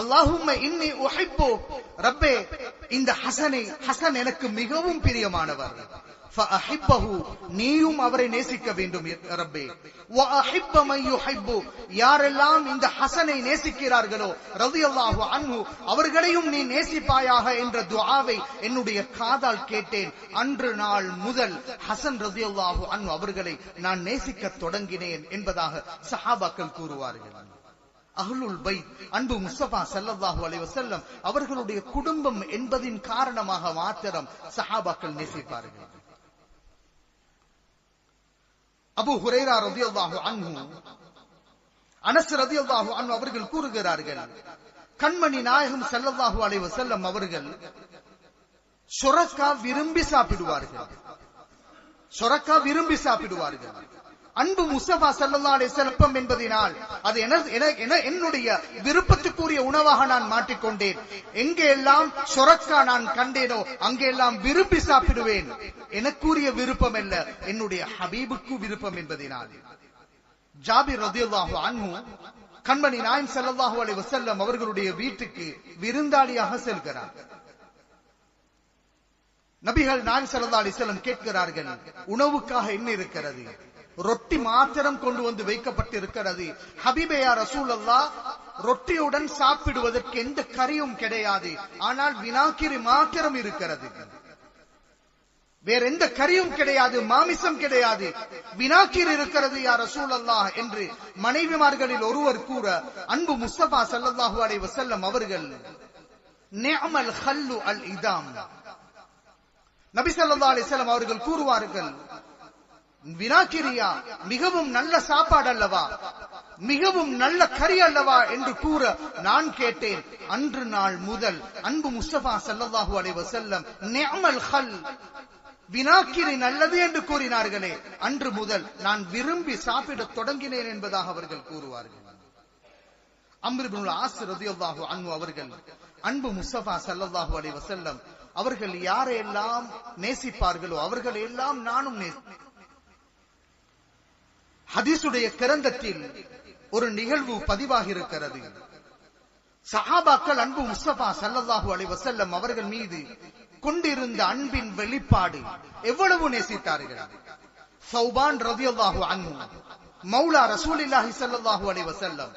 அல்லாஹும்ம இன்னி உஹிப்பு, ரப்பே இந்த ஹசன் எனக்கு மிகவும் பிரியமானவர், ஃபஅஹிப்பஹு, நீயும் அவரை நேசிக்க வேண்டும் ரப்பே, வஅஹிப்ப மன் யுஹிப்பு, யாரெல்லாம் இந்த ஹசனை நேசிக்கிறார்களோ ரலியல்லாஹு அன்ஹு அவர்களையும் நீ நேசிப்பாயாக என்ற துஆவை என்னுடைய காதால் கேட்டேன். அன்று நாள் முதல் ஹசன் ரலியல்லாஹு அன்ஹு அவர்களை நான் நேசிக்க தொடங்கினேன் என்பதாக சஹாபாக்கள் கூறுவார்கள். அஹ்லுல் பைத், அன்பு முஸ்தபா ஸல்லல்லாஹு அலைஹி வஸல்லம் அவர்களுடைய குடும்பம் என்பதின் காரணமாக மாத்திரம் சஹாபாக்கள் நேசிப்பார்கள். அபூ ஹுரைரா ரலியல்லாஹு அன்ஹு, அனஸ் ரலியல்லாஹு அன்ஹு அவர்கள் கூறுகிறார்கள், கண்மணி நாயகம் ஸல்லல்லாஹு அலைஹி வஸல்லம் அவர்கள் சுரக்கா விரும்பி சாப்பிடுவார்கள். சுரக்கா விரும்பி சாப்பிடுவார்கள். அன்பு முஸ்தபா ஸல்லல்லாஹு அலைஹி வஸல்லம் என்பதினால் அது என்னுடைய விருப்பத்துக்குரிய உணவாக நான் மாற்றிக்கொண்டேன். எங்கெல்லாம் சுரக்கா நான் கண்டேனோ அங்கெல்லாம் விரும்பி சாப்பிடுவேன். எனக்குரிய விருப்பம் அல்ல, என்னுடைய ஹபீபுக்கு விருப்பம் என்பதினால். ஜாபிர் ரலியல்லாஹு அன்ஹு கண்மணி நாயகம் ஸல்லல்லாஹு அலைஹி வஸல்லம் அவர்களுடைய வீட்டுக்கு விருந்தாளியாக செல்கிறார். நபிகள் நாயகம் ஸல்லல்லாஹு அலைஹி வஸல்லம் கேட்கிறார்கள், உணவுக்காக என்ன இருக்கிறது? ரொட்டி மாத்திரம் கொண்டு வந்து வைக்கப்பட்டிருக்கிறது. ஹபீபே யா ரசூலல்லாஹ், ரொட்டியுடன் சாப்பிடுவதற்கு எந்த கறியும் கிடையாது, ஆனால் வினாக்கிரி மாத்திரம் இருக்கிறது. வேற எந்த கறியும் கிடையாது, மாமிசம் கிடையாது, வினாக்கிர் இருக்கிறது யா ரசூலல்லாஹ் என்று மனைவிமார்களில் ஒருவர் கூற, அன்பு முஸ்தபா ஸல்லல்லாஹு அலைஹி வஸல்லம் அவர்கள் நிஅமல் ஹல்லு அல் இதாம், நபி ஸல்லல்லாஹு அலைஹி வஸல்லம் அவர்கள் கூறுவார்கள், வினாக்கிரியா மிகவும் நல்ல சாப்பாடு அல்லவா, மிகவும் நல்ல கறி அல்லவா என்று கூற நான் கேட்டேன். அன்று நாள் முதல் அன்பு முஸ்தபா ஸல்லல்லாஹு அலைஹி வஸல்லம் நிஅமல் ஹல், வினாக்கிரி நல்லது என்று கூறினார்களே, அன்று முதல் நான் விரும்பி சாப்பிட தொடங்கினேன் என்பதாக அவர்கள் கூறுவார்கள். அம்ர் இப்னுல் ஆஸ் ரலியல்லாஹு அன்ஹு அவர்கள் அன்பு முஸ்தபா ஸல்லல்லாஹு அலைஹி வஸல்லம் அவர்கள் யாரெல்லாம் நேசிப்பார்களோ அவர்கள் எல்லாம் நானும் நேசிப்பேன். ஹதீஸுடைய கிரந்தத்தில் ஒரு நிகழ்வு பதிவாகி இருக்கிறது. சஹாபாக்கள் அன்பு முஸ்தபா ஸல்லல்லாஹு அலைஹி வஸல்லம் அவர்கள் மீது கொண்டிருந்த அன்பின் வெளிப்பாடு எவ்வளவு நேசித்தார்கள். சௌபான் ரலியல்லாஹு அன்ஹு மௌலா ரசூலுல்லாஹி ஸல்லல்லாஹு அலைஹி வஸல்லம்,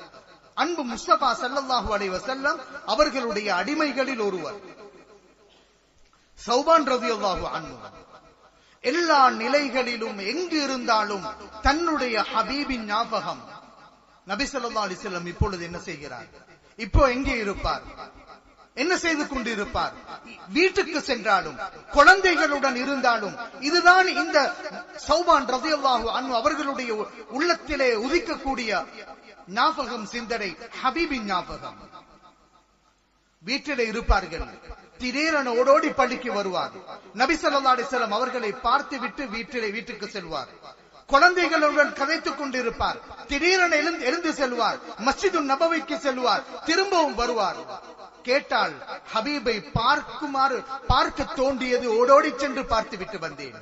அன்பு முஸ்தபா ஸல்லல்லாஹு அலைஹி வஸல்லம் அவர்களுடைய அடிமைகளில் ஒருவர். சௌபான் ரலியல்லாஹு அன்ஹு எல்லா நிலைகளிலும் எங்கு இருந்தாலும் தன்னுடைய ஹபீபின் ஞாபகம். நபி ஸல்லல்லாஹு அலைஹி வஸல்லம் இப்பொழுது என்ன செய்கிறார்? இப்போ எங்கே இருப்பார்? என்ன செய்து கொண்டிருப்பார்? வீட்டுக்கு சென்றாலும் குழந்தைகளுடன் இருந்தாலும் இதுதான் இந்த சௌபான் ரலியல்லாஹு அன்ஹு அவர்களுடைய உள்ளத்திலே உதிக்கக்கூடிய ஞாபகம், சிந்தனை, ஹபீபின் ஞாபகம். வீட்டிலே இருப்பார்கள், திடீரென ஓடோடி பள்ளிக்கு வருவார். நபி ஸல்லல்லாஹு அலைஹி வஸல்லம் அவர்களை பார்த்து விட்டு வீட்டுக்கு செல்வார். குழந்தைகளுடன் கதைத்துக் கொண்டிருப்பார். திடீரென எழுந்து செல்வார். மஸ்ஜிது நபவிக்கு செல்வார். திரும்பவும் வருவார். கேட்டால் ஹபீபை பார்க்க தோன்றியது, ஓடோடி சென்று பார்த்து விட்டு வந்தேன்.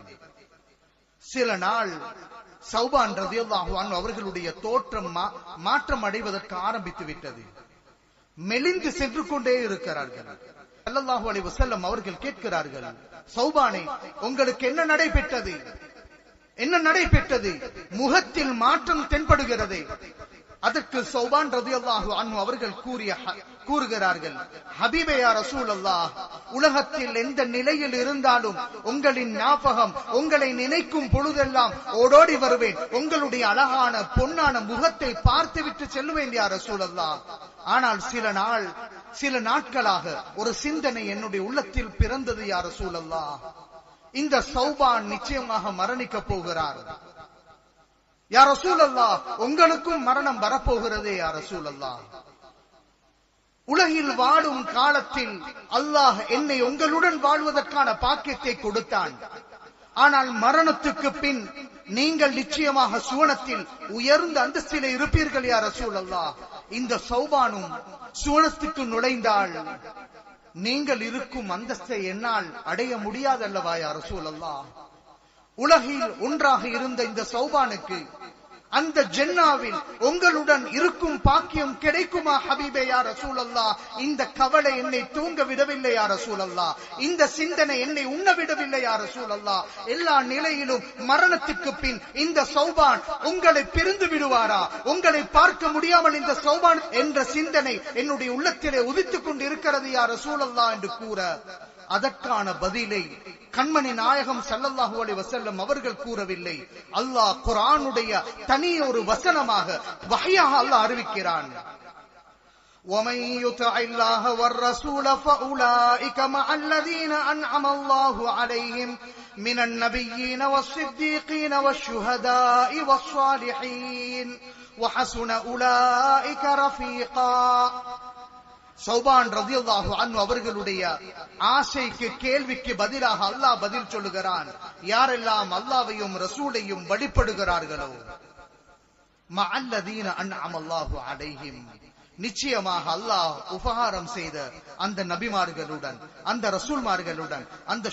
சில நாள் சௌபான் ரலியல்லாஹு அன்ஹு அவர்களுடைய தோற்றம் மாற்றம் அடைவதற்கு ஆரம்பித்து விட்டது. மெலிந்து சென்று கொண்டே இருக்கிறார்கள். ஸல்லல்லாஹு அலைஹி வஸல்லம் அவர்கள் கேட்கிறார்கள், சௌபானே உங்களுக்கு என்ன நடைபெற்றது? என்ன நடைபெற்றது? முகத்தில் மாற்றம் தென்படுகிறது. அதற்கு சௌபான் ரலியல்லாஹு அன்ஹு அவர்கள் கூறுகிறார்கள், ஹபீபே யா ரசூலல்லாஹ், உலகத்தில் எந்த நிலையில் இருந்தாலும் உங்களின் ஞாபகம், உங்களை நினைக்கும் பொழுதெல்லாம் ஓடோடி வருவேன். உங்களுடைய அழகான பொன்னான முகத்தை பார்த்துவிட்டு செல்லுவேன் யா ரசூலல்லாஹ். ஆனால் சில நாட்களாக ஒரு சிந்தனை என்னுடைய உள்ளத்தில் பிறந்தது யா ரசூலல்லாஹ், இந்த சௌபான் நிச்சயமாக மரணிக்க போகிறார். யா ரசூலல்லாஹ், உங்களுக்கும் மரணம் வரப்போகிறதே யா ரசூலல்லாஹ். உலகில் வாழும் காலத்தில் அல்லாஹ் என்னை உங்களுடன் வாழ்வதற்கான பாக்கியத்தை கொடுத்தான். ஆனால் மரணத்துக்கு பின் நீங்கள் நிச்சயமாக சுவனத்தில் உயர்ந்த அந்தஸ்திலே இருப்பீர்கள் யா ரசூலல்லாஹ். இந்த சௌபானும் சுவனத்துக்கு நுழைந்தால் நீங்கள் இருக்கும் அந்தஸ்தை என்னால் அடைய முடியாதல்லவா யா ரசூலல்லாஹ்? உலகில் ஒன்றாக இருந்த இந்த சௌபானுக்கு அந்த ஜென்னாவில் உங்களுடன் இருக்கும் பாக்கியம் கிடைக்குமா ஹபீபே யா ரசூலல்லாஹ்? இந்த கவலை என்னை தூங்க விடவில்லை யா ரசூலல்லாஹ். இந்த சிந்தனை என்னை உண்ண விடவில்லை யா ரசூலல்லாஹ். எல்லா நிலையிலும் மரணத்துக்கு பின் இந்த சௌபான் உங்களை பிரிந்து விடுவாரா? உங்களை பார்க்க முடியாமல் இந்த சௌபான் என்ற சிந்தனை என்னுடைய உள்ளத்திலே உதித்துக் கொண்டு இருக்கிறது யா ரசூலல்லாஹ் என்று கூற, அதற்கான பதிலை கண்மணி நாயகம் ஸல்லல்லாஹு அலைஹி வஸல்லம் அவர்கள் கூறவில்லை. அல்லாஹ் குர்ஆனுடைய தனி ஒரு வசனமாக வஹ்யாக அல்லாஹ் அறிவிக்கிறான். وَمَن يُطِعِ اللَّهَ وَالرَّسُولَ فَأُولَئِكَ مَعَ الَّذِينَ أَنْعَمَ اللَّهُ عَلَيْهِمْ مِنَ النَّبِيِّينَ وَالصِّدِّيقِينَ وَالشُّهَدَاءِ وَالصَّالِحِينَ وَحَسُنَ أُولَئِكَ رَفِيقًا. சௌபான் ரலியல்லாஹு அன்ஹு அவர்களுடைய ஆசைக்கு கேள்விக்கு பதிலாக அல்லாஹ் பதில் சொல்லுகிறான். யாரெல்லாம் அல்லாஹ்வையும் ரசூலையும் வழிபடுகிறார்களோ, மஅல்லதீன அன்அமல்லாஹு அலைஹிம், நிச்சயமாக அல்லாஹ் உபகாரம் செய்த அந்த நபிமார்களுடன், அந்த ரசூல்மார்களுடன், அந்த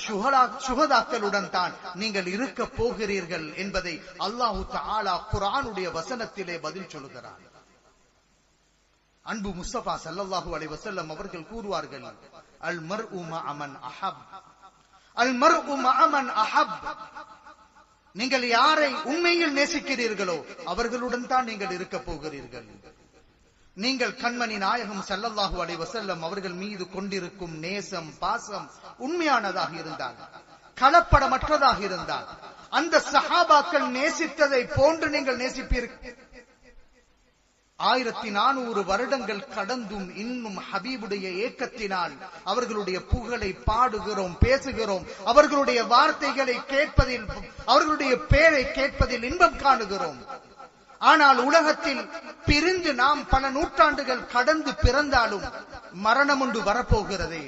சுஹதாக்களுடன் தான் நீங்கள் இருக்க போகிறீர்கள் என்பதை அல்லாஹு தஆலா குர்ஆனுடைய வசனத்திலே பதில் சொல்லுகிறார். அன்பு முஸ்தபா ஸல்லல்லாஹு அலைஹி வஸல்லம் அவர்கள் கூறுவார்கள், அல் மர்உ மஅ மன் அஹப், அல் மர்உ மஅ மன் அஹப். நீங்கள் யாரை உண்மையில் நேசிக்கிறீர்களோ அவர்களுடன் தான் நீங்கள் இருக்க போகிறீர்கள். நீங்கள் கண்மணி நாயகம் ஸல்லல்லாஹு அலைஹி வஸல்லம் அவர்கள் மீது கொண்டிருக்கும் நேசம், பாசம் உண்மையானதாக இருந்தால், கலப்படமற்றதாக இருந்தால், அந்த சஹாபாக்கள் நேசித்ததை போன்று நீங்கள் நேசிப்பீர்கள். 1400 வருடங்கள் கடந்தும் இன்னும் ஹபீபுடைய ஏக்கத்தினால் அவர்களுடைய புகழை பாடுகிறோம், பேசுகிறோம். அவர்களுடைய வார்த்தைகளை கேட்பதில், அவர்களுடைய பேரை கேட்பதில் இன்பம் காணுகிறோம். ஆனால் உலகத்தில் பிரிந்து நாம் பல நூற்றாண்டுகள் கடந்து பிறந்தாலும் மரணம் ஒன்று வரப்போகிறதே,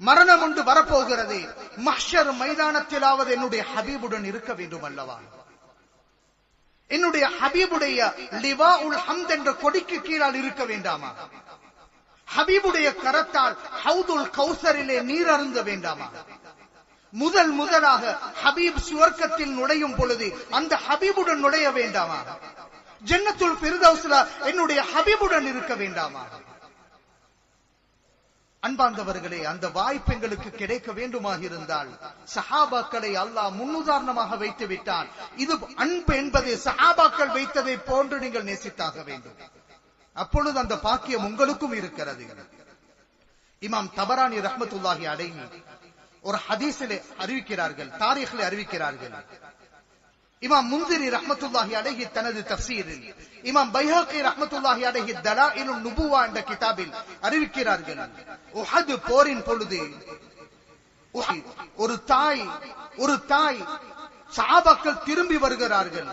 மரணம் ஒன்று வரப்போகிறதே. மஹ்ஷர் மைதானத்திலாவது என்னுடைய ஹபீபுடன் இருக்க வேண்டும் அல்லவா? என்னுடைய ஹபீபுடைய லிவாஉல் ஹம்த் என்ற கொடிக்கு கீழால் இருக்க வேண்டாமா? ஹபீபுடைய கரத்தால் ஹவுதுல் கௌசரிலே நீர் அருந்த வேண்டாமா? முதலாக ஹபீப் சுவர்க்கத்தில் நுழையும் பொழுது அந்த ஹபீபுடன் நுழைய வேண்டாமா? ஜன்னத்துல் ஃபிர்தௌஸ்ல என்னுடைய ஹபீபுடன் இருக்க வேண்டாமா? அன்பார்ந்தவர்களே, அந்த வாய்ப்பு எங்களுக்கு கிடைக்க வேண்டுமாக இருந்தால் சஹாபாக்களை அல்லாஹ் முன்னுதாரணமாக வைத்து விட்டான். இது அன்பு என்பது சஹாபாக்கள் வைத்ததை போன்று நீங்கள் நேசித்தாக வேண்டும். அப்பொழுது அந்த பாக்கியம் உங்களுக்கும் இருக்கிறது. இமாம் தபரானி ரஹ்மத்துல்லாஹி அலைஹி ஒரு ஹதீஸிலே அறிவிக்கிறார்கள், தாரீഖிலே அறிவிக்கிறார்கள். இமாம் முன்திரி ரஹ்மத்துல்லாஹி அலைஹி தனது தஃப்சீரில், இமாம் பைஹகி ரஹ்மத்துல்லாஹி அலைஹி தலாயிலுன் நுபுவா என்ற கிதாபில் அறிவிக்கிறார்கள். உஹது போரின் பொழுது ஒரு தாய் சஹாபாக்கள் திரும்பி வருகிறார்கள்.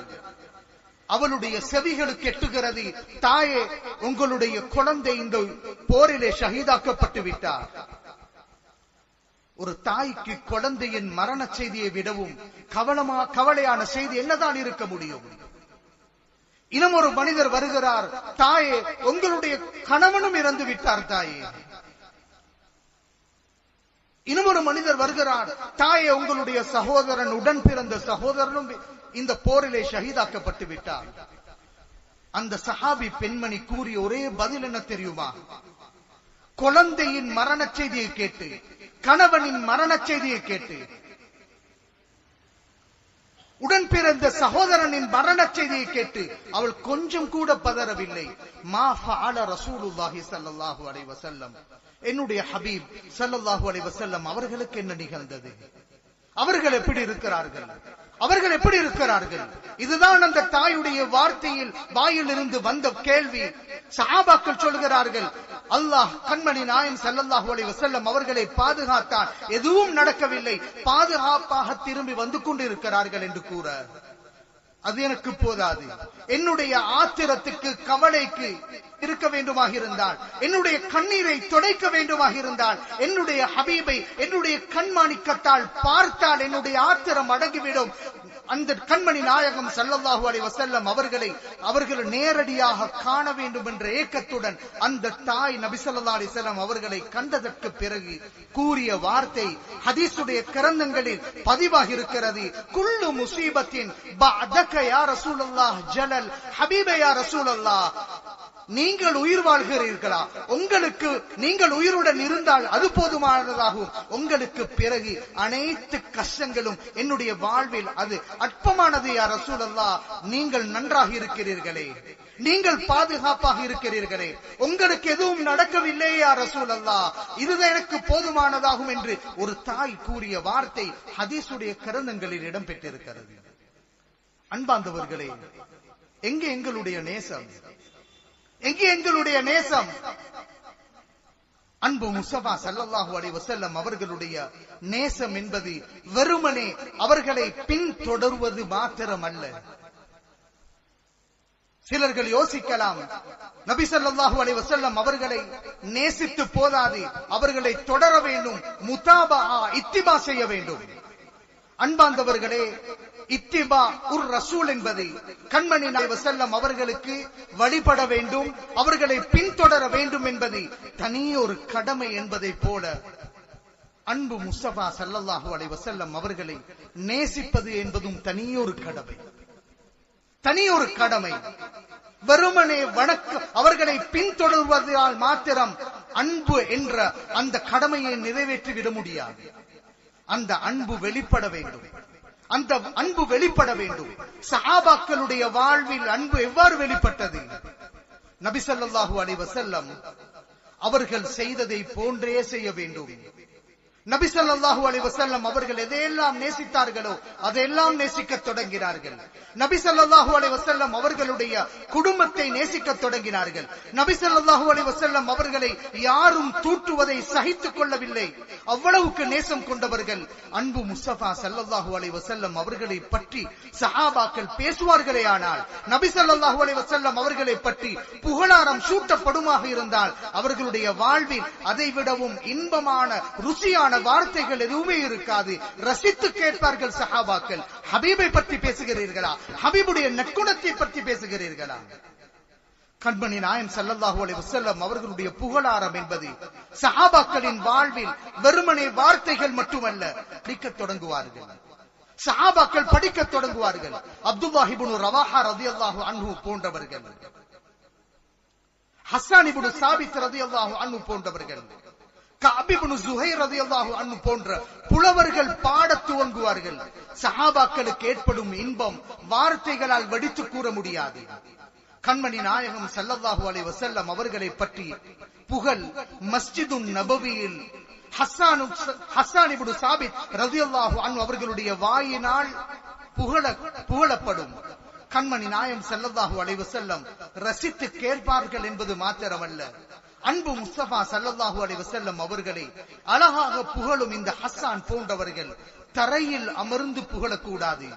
அவளுடைய செவிகளுக்கு எட்டுகிறது, தாயே, உங்களுடைய குழந்தை இந்த போரிலே ஷஹீதாக்கப்பட்டு விட்டார். ஒரு தாய்க்கு குழந்தையின் மரண செய்தியை விடவும் கவலையான செய்தி என்னதான் இருக்க முடியும்? இன்னும் ஒரு மனிதர் வருகிறார், தாயே, உங்களுடைய கணவனும் இறந்து விட்டார் தாயே. இன்னும் ஒரு மனிதர் வருகிறார், தாயே, உங்களுடைய சகோதரன், உடன் பிறந்த சகோதரனும் இந்த போரிலே ஷஹீதாக்கப்பட்டு விட்டார். அந்த சஹாபி பெண்மணி கூறிய ஒரே பதில் என்ன தெரியுமா? குழந்தையின் மரண செய்தியை கேட்டு, கணவனின் மரண செய்தியை கேட்டு, உடன் பிறந்த சகோதரனின் மரண செய்தியை கேட்டு அவள் கொஞ்சம் கூட பதறவில்லை. மா ஃபஅல ரசூலுல்லாஹி ஸல்லல்லாஹு அலைஹி வஸல்லம், என்னுடைய ஹபீப் ஸல்லல்லாஹு அலைஹி வஸல்லம் அவர்களுக்கு என்ன நிகழ்ந்தது? அவர்கள் எப்படி இருக்கிறார்கள்? அவர்கள் எப்படி இருக்கிறார்கள்? இதுதான் அந்த தாயுடைய வார்த்தையில் வாயில் இருந்து வந்த கேள்வி. சஹாபாக்கள் சொல்கிறார்கள், அல்லாஹ் கண்மணி நாயகம் ஸல்லல்லாஹு அலைஹி வஸல்லம் அவர்களை பாதுகாத்தான், எதுவும் நடக்கவில்லை, பாதுகாப்பாக திரும்பி வந்து கொண்டிருக்கிறார்கள் என்று கூற, அது எனக்கு போதாது. என்னுடைய ஆத்திரத்துக்கு, கவலைக்கு இருக்க வேண்டுமாக இருந்தால், என்னுடைய கண்ணீரை துடைக்க வேண்டுமாக இருந்தால், என்னுடைய ஹபீபை என்னுடைய கண்மாணிக்கத்தால் பார்த்தால் என்னுடைய ஆத்திரம் அடங்கிவிடும். அந்த கண்மணி நாயகம் ஸல்லல்லாஹு அலைஹி வஸல்லம் அவர்களை நேரடியாக காண வேண்டும் என்ற ஏக்கத்துடன் அந்த தாய் நபி ஸல்லல்லாஹு அலைஹி வஸல்லம் அவர்களை கண்டதற்கு பிறகு கூறிய வார்த்தை ஹதீஸுடைய கிரந்தங்களில் பதிவாகி இருக்கிறது. குல்லு முஸீபத்தின் பஅதக யா ரசூலல்லாஹ் ஜலல், ஹபீபே யா ரசூலல்லாஹ், நீங்கள் உயிர் வாழ்கிறீர்களா? உங்களுக்கு நீங்கள் உயிருடன் இருந்தால் அது போதுமானதாகும். உங்களுக்கு பிறகு அனைத்து கஷ்டங்களும் என்னுடைய வாழ்வில் அது அற்பமானது யா ரசூலல்லாஹ். நீங்கள் நன்றாக இருக்கிறீர்களே, நீங்கள் பாதுகாப்பாக இருக்கிறீர்களே, உங்களுக்கு எதுவும் நடக்கவில்லை யா ரசூலல்லாஹ், இதுதான் எனக்கு போதுமானதாகும் என்று ஒரு தாய் கூறிய வார்த்தை ஹதீஸுடைய கிரந்தங்களில் இடம்பெற்றிருக்கிறது. அன்பார்ந்தவர்களே, எங்கே எங்களுடைய நேசம்? எங்கே எங்களுடைய நேசம்? அன்பு முஸ்தபா ஸல்லல்லாஹு அலைஹி வஸல்லம் அவர்களுடைய நேசம் என்பது வெறுமனே அவர்களை பின்தொடர்வது மாத்திரமல்ல. சிலர்கள் யோசிக்கலாம், நபி ஸல்லல்லாஹு அலைஹி வஸல்லம் அவர்களை நேசித்து போதாது, அவர்களை தொடர வேண்டும், முதாபா இத்திபா செய்ய வேண்டும். அன்பார்ந்தவர்களே, இத்திபா உர் ரசூல் என்பது கண்மணி நாயகம் வஸல்லம் அவர்களுக்கு வழிபட வேண்டும், அவர்களை பின்தொடர வேண்டும் என்பது தனியொரு கடமை என்பதை போல அன்பு முஸ்தபா ஸல்லல்லாஹு அலைஹி வஸல்லம் அவர்களை நேசிப்பது என்பதும் தனியொரு கடமை, தனியொரு கடமை. வெறுமனே அவர்களை பின்தொடர்வதால் மாத்திரம் அன்பு என்ற அந்த கடமையை நிறைவேற்றிவிட முடியாது. அந்த அன்பு வெளிப்பட வேண்டும், அந்த அன்பு வெளிப்பட வேண்டும். சஹாபாக்களுடைய வாழ்வில் அன்பு எவ்வாறு வெளிப்பட்டது? நபி ஸல்லல்லாஹு அலைஹி வஸல்லம் அவர்கள் செய்ததை போன்றே செய்ய வேண்டும். நபி ஸல்லல்லாஹு அலைஹி வஸல்லம் அவர்கள் எதையெல்லாம் நேசித்தார்களோ அதையெல்லாம் நேசிக்க தொடங்கினார்கள். நபி ஸல்லல்லாஹு அலைஹி வஸல்லம் அவர்களுடைய குடும்பத்தை நேசிக்க தொடங்கினார்கள். நபி ஸல்லல்லாஹு அலைஹி வஸல்லம் அவர்களை யாரும் தூற்றுவதை சகித்துக் கொள்ளவில்லை. அவ்வளவுக்கு நேசம் கொண்டவர்கள். அன்பு முஸ்தபா ஸல்லல்லாஹு அலைஹி வஸல்லம் அவர்களை பற்றி சஹாபாக்கள் பேசுவார்களேயானால், நபி ஸல்லல்லாஹு அலைஹி வஸல்லம் அவர்களை பற்றி புகழாரம் சூட்டப்படுமாக இருந்தால், அவர்களுடைய வாழ்வில் அதைவிடவும் இன்பமான ருசியான வார்த்தைகள் எதுவுமே இருக்காது. ரசித்து கேட்பார்கள் சஹாபாக்கள். ஹபீபை பற்றி பேசுகிறீர்களா? ஹபீபுடைய நற்குணத்தை பற்றி பேசுகிறீர்களா? கண்மணி நாயகம் ஸல்லல்லாஹு அலைஹி வஸல்லம் அவர்களுடைய புகழாரம் என்பது சஹாபாக்களின் வாழ்வில் வெறுமனே வார்த்தைகள் மட்டுமல்ல, படிக்கத் தொடங்குவார்கள். சஹாபாக்கள் படிக்கத் தொடங்குவார்கள். அப்துல்லாஹ் இப்னு ரவாஹா ரலியல்லாஹு அன்ஹு போன்றவர்கள், ஹஸ்ஸான் இப்னு சாபித் ரலியல்லாஹு அன்ஹு போன்றவர்கள், கஅப் இப்னு ஸுஹைர் ரலியல்லாஹு அன்ஹு போன்ற புலவர்கள் பாடத் துவங்குவார்கள். சஹாபாக்களுக்கு ஏற்படும் இன்பம் வார்த்தைகளால் வடித்து கூற முடியாது. கண்மணி நாயகம் ஸல்லல்லாஹு அலைஹி வஸல்லம் அவர்களை பற்றி புகழ் மஸ்ஜிதுன் நபவியில் ஹஸ்ஸான் இப்னு சாபித் ரலியல்லாஹு அன்ஹு அவர்களுடைய வாயினால் புகழப்படும். கண்மணி நாயகம் ஸல்லல்லாஹு அலைஹி வஸல்லம் ரசித்து கேட்பார்கள் என்பது மாத்திரமல்ல, அன்பு முஸ்தபா ஸல்லல்லாஹு அலைஹி வஸல்லம் அவர்களை அழகாக புகழும் இந்த ஹஸ்ஸான் போன்றவர்கள் தரையில் அமர்ந்து புகழக்கூடாது.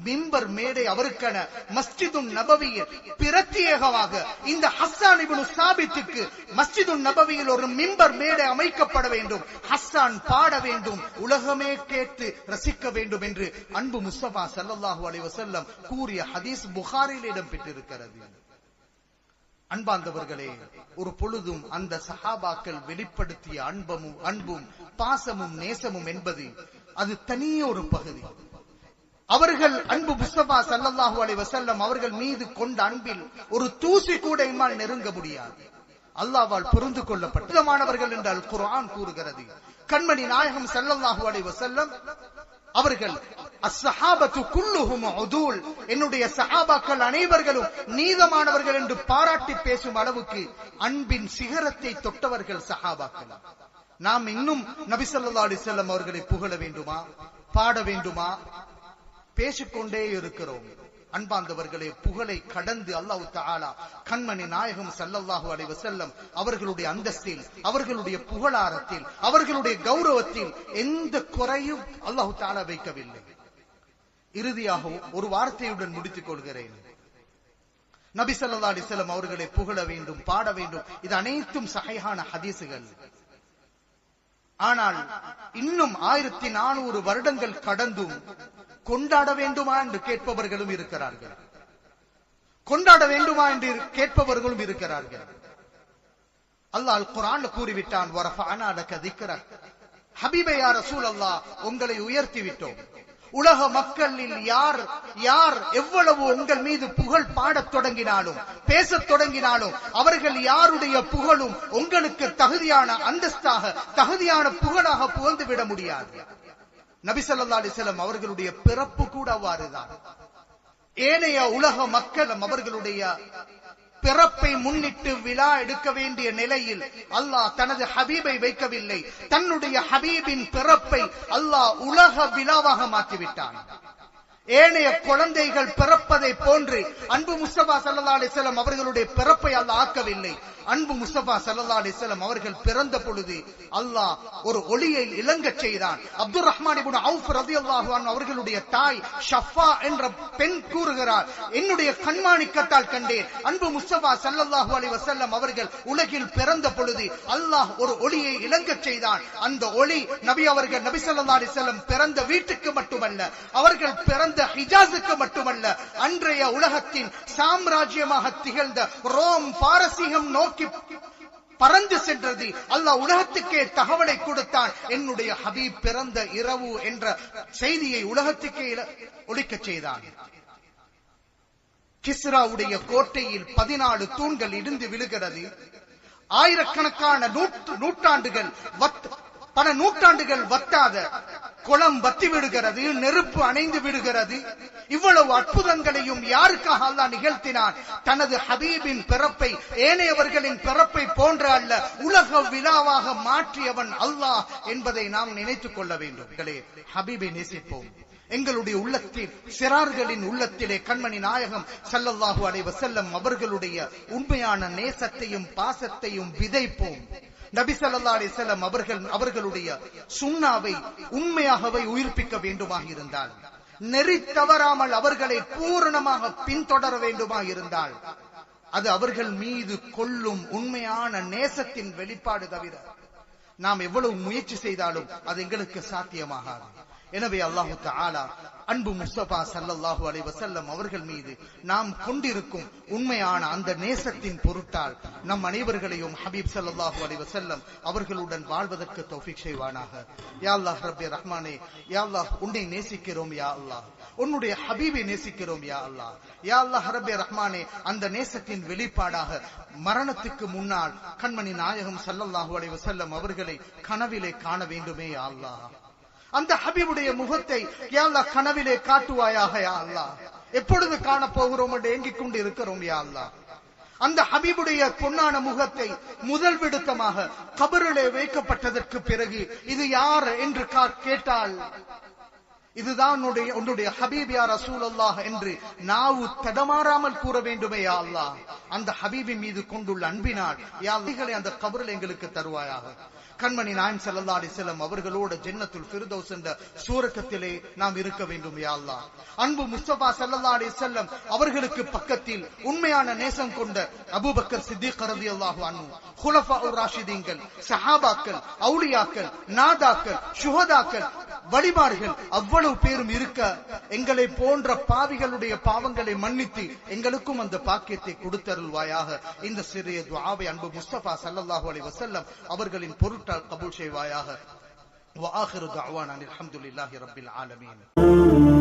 மிம்பர் மேடை அவருக்கென மஸ்ஜிதுன் நபவியில் பிரத்யேகமாக இந்த ஹஸ்ஸான் இப்னு சாபித்துக்கு மஸ்ஜிதுன் நபவியில் ஒரு மிம்பர் மேடை அமைக்கப்பட வேண்டும். ஹஸ்ஸான் பாட வேண்டும், உலகமே கேட்டு ரசிக்க வேண்டும் என்று அன்பு முஸ்தபா ஸல்லல்லாஹு அலைஹி வஸல்லம் கூறிய ஹதீஸ் புகாரில் இடம்பெற்றிருக்கிறது. அன்பார்ந்தவர்களே, ஒரு பொழுதும் அந்த சஹாபாக்கள் வெளிப்படுத்திய அன்பும் பாசமும் நேசமும் என்பது அது தனியே ஒரு பகுதி. அவர்கள் அன்பு முஸ்தபா ஸல்லல்லாஹு அலைஹி வஸல்லம் அவர்கள் மீது கொண்ட அன்பில் ஒரு தூசி கூட இம்மால் நெருங்க முடியாது. அல்லாஹ்வால் புரிந்து கொள்ளப்பட்டவர்கள் என்று அல் குர்ஆன் கூறுகிறது. கண்மணி நாயகம் ஸல்லல்லாஹு அலைஹி வஸல்லம் அவர்கள் அஸ்ஸஹாபத்து குல்லுஹும் உதூல், என்னுடைய சஹாபாக்கள் அனைவர்களும் நீதமானவர்கள் என்று பாராட்டி பேசும் அளவுக்கு அன்பின் சிகரத்தை தொட்டவர்கள் சஹாபாக்கள். நாம் இன்னும் நபி ஸல்லல்லாஹு அலைஹி வஸல்லம் அவர்களை புகழ வேண்டுமா, பாட வேண்டுமா? பேசிக்கொண்டே இருக்கிறோம். அன்பார்ந்தவர்களே, புகழை கடந்து அல்லாஹ் தஆலா கண்மணி நாயகம் ஸல்லல்லாஹு அலைஹி வஸல்லம் அவர்களுடைய அந்தஸ்தில், அவர்களுடைய புகழாரத்தில், அவர்களுடைய கௌரவத்தில் எந்த குறையும் அல்லாஹ் தஆலா வைக்கவில்லை. இறுதியாக ஒரு வார்த்தையுடன் முடித்துக் கொள்கிறேன். நபி ஸல்லல்லாஹு அலைஹி வஸல்லம் அவர்களை புகழ வேண்டும், பாட வேண்டும், இது அனைத்தும் சஹீஹான ஹதீசுகள். ஆனால் இன்னும் 1400 வருடங்கள் கடந்தும் கொண்டாட வேண்டுமா என்று கேட்பவர்களும் இருக்கிறார்கள். கொண்டாட வேண்டுமா என்று கேட்பவர்களும் இருக்கிறார்கள். அல்லாஹ் அல் குர்ஆன்ல கூறிவிட்டான், வரஃபஅனா லக திக்ரக், ஹபீபே யா ரசூலல்லாஹ், உங்களை உயர்த்தி விட்டோம். உலக மக்களில் யார் யார் எவ்வளவு உங்கள் மீது புகழ் பாடத் தொடங்கினாலும் பேசத் தொடங்கினாலும் அவர்கள் யாருடைய புகழும் உங்களுக்கு தகுதியான அந்தஸ்தாக தகுதியான புகழாக புகழ்ந்து விட முடியாது. நபி ஸல்லல்லாஹு அலைஹி வஸல்லம் அவர்களுடைய பிறப்பு கூட அவ்வாறுதான். ஏனைய உலக மக்கள் அவர்களுடைய பிறப்பை முன்னிட்டு விழா எடுக்க வேண்டிய நிலையில் அல்லாஹ் தனது ஹபீபை வைக்கவில்லை. தன்னுடைய ஹபீபின் பிறப்பை அல்லாஹ் உலக விழாவாக மாற்றிவிட்டான். ஏனைய குழந்தைகள் பிறப்பதை போன்று அன்பு முஸ்தபா ஸல்லல்லாஹு அலைஹி வஸல்லம் அவர்களுடைய பிறப்பை அல்லாஹ் ஆக்கவில்லை. அன்பு முஸ்தபா ஸல்லல்லாஹு அலைஹி வஸல்லம் அவர்கள் பிறந்த பொழுது அல்லாஹ் ஒரு ஒளியை இலங்கச் செய்தான். அப்துர் ரஹ்மான் இப்னு அவுஃப் ரலியல்லாஹு அன்ஹு அவர்களுடைய தாய் ஷஃபா என்ற பெண் கூறுகிறார், என்னுடைய கண்மாணிக்கத்தால் கண்டேன். அன்பு முஸ்தபா ஸல்லல்லாஹு அலைஹி வஸல்லம் அவர்கள் உலகில் பிறந்த பொழுது அல்லாஹ் ஒரு ஒளியை இலங்கச் செய்தான். அந்த ஒளி நபி அவர்கள் நபி ஸல்லல்லாஹு அலைஹி வஸல்லம் பிறந்த வீட்டுக்கு மட்டுமல்ல, அவர்கள் பிறந்த ஹிஜாஸுக்கு மட்டுமல்ல, அன்றைய உலகத்தின் சாம்ராஜ்யமாக திகழ்ந்த ரோம் பாரசீகம் நோக்கி பறந்து சென்றது. அல்லாஹ் உலகத்துக்கே தகவலை கொடுத்தான், என்னுடைய ஹபீப் பிறந்த இரவு என்ற செய்தியை உலகத்துக்கே ஒலிக்கச் செய்தான். கிஸ்ராவுடைய கோட்டையில் 14 தூண்கள் இடிந்து விழுகிறது. ஆயிரக்கணக்கான நூற்றாண்டுகள் பல நூற்றாண்டுகள் வத்தாத குளம் வத்தி விடுகிறது, நெருப்பு அணைந்து விடுகிறது. இவ்வளவு அற்புதங்களையும் யாருக்காக அல்லாஹ் நிகழ்த்தினான்? தனது ஹபீபின் பிறப்பை ஏனையவர்களின் பிறப்பை போன்ற அல்ல, உலக விழாவாக மாற்றியவன் அல்லாஹ் என்பதை நாம் நினைத்துக் கொள்ள வேண்டும். ஹபீபை நேசிப்போம். எங்களுடைய உள்ளத்தில் சிறார்களின் உள்ளத்திலே கண்மணி நாயகம் ஸல்லல்லாஹு அலைஹி வஸல்லம் அவர்களுடைய உண்மையான நேசத்தையும் பாசத்தையும் விதைப்போம். நபி ஸல்லல்லாஹு அலைஹி வஸல்லம் அவர்களுடைய சுன்னாவை உண்மையாகவே உயிர்ப்பிக்க வேண்டுமாக இருந்தால், நெறி தவறாமல் அவர்களை பூரணமாக பின்தொடர வேண்டுமாக இருந்தால், அது அவர்கள் மீது கொள்ளும் உண்மையான நேசத்தின் வெளிப்பாடு தவிர நாம் எவ்வளவு முயற்சி செய்தாலும் அது எங்களுக்கு சாத்தியமாகாது. எனவே அல்லாஹு தஆலா அன்பு முஸ்தபா ஸல்லல்லாஹு அலைஹி வஸல்லம் அவர்கள் மீது நாம் கொண்டிருக்கும் உண்மையான அந்த நேசத்தின் பொருட்டால் நம் அனைவர்களையும் ஹபீப் ஸல்லல்லாஹு அலைஹி வஸல்லம் அவர்களுடன் வாழ்வதற்கு தௌஃபீக் செய்வானாக. யா அல்லாஹ் ரப்பே ரஹ்மானே, யா அல்லாஹ் உன்னை நேசிக்கிறோம் யா அல்லாஹ், உன்னுடைய ஹபீபை நேசிக்கிறோம் யா அல்லாஹ். யா அல்லாஹ் ரப்பே ரஹ்மானே, அந்த நேசத்தின் வெளிப்பாடாக மரணத்துக்கு முன்னால் கண்மணி நாயகம் ஸல்லல்லாஹு அலைஹி வஸல்லம் அவர்களை கனவிலே காண வேண்டுமே யா அல்லாஹ். அந்த ஹபீபுடைய முகத்தை யா அல்லாஹ் கனவிலே காட்டுவாயாக யா அல்லாஹ். எப்பொழுது காண போகிறோம் என்று ஏங்கிக் கொண்டு இருக்கிறோம் யா அல்லாஹ். அந்த ஹபீபுடைய பொன்னான முகத்தை முதல் விடுத்தமாக கபரிலே வைக்கப்பட்டதற்கு பிறகு இது யார் என்று கேட்டால், இதுதான் உன்னுடைய ஹபீப் யா ரசூலல்லாஹ் என்று நாவு தடமாறாமல் கூற வேண்டுமே யா அல்லாஹ். அந்த ஹபீபின் மீது கொண்டுள்ள அன்பினால் யா அல்லாஹ் அந்த கபரில் எங்களுக்கு தருவாயாக. கண்மணி நாயகம் ஸல்லல்லாஹு அலைஹி வஸல்லம் அவர்களோடு ஜன்னத்துல் ஃபிர்தௌஸ் என்ற சூரகத்திலே நாம் இருக்க வேண்டும் யா அல்லாஹ். அன்பு முஸ்தபா ஸல்லல்லாஹு அலைஹி வஸல்லம் அவர்களுக்கு பக்கத்தில் உண்மையான நேசம் கொண்ட அபூபக்கர் சித்திக் ரலியல்லாஹு அன்ஹு, குலஃபாஉர் ராஷிதீன்கள், சஹாபாக்கள், அவுலியாக்கள், நாதாக்கள், ஷுஹதாக்கள், வலிமார்கள் அவ்வளவு பேரும் இருக்க எங்களை போன்ற பாவிகளுடைய பாவங்களை மன்னித்து எங்களுக்கும் அந்த பாக்கியத்தை கொடுத்தருள்வாயாக. இந்த சிறிய துஆவை அன்பு முஸ்தபா ஸல்லல்லாஹு அலைஹி வஸல்லம் அவர்களின் பொருட்டால் கபூல் செய்வாயாக. வஆகிரு தஅவானா அல்ஹம்துலில்லாஹி ரப்பில் ஆலமீன்.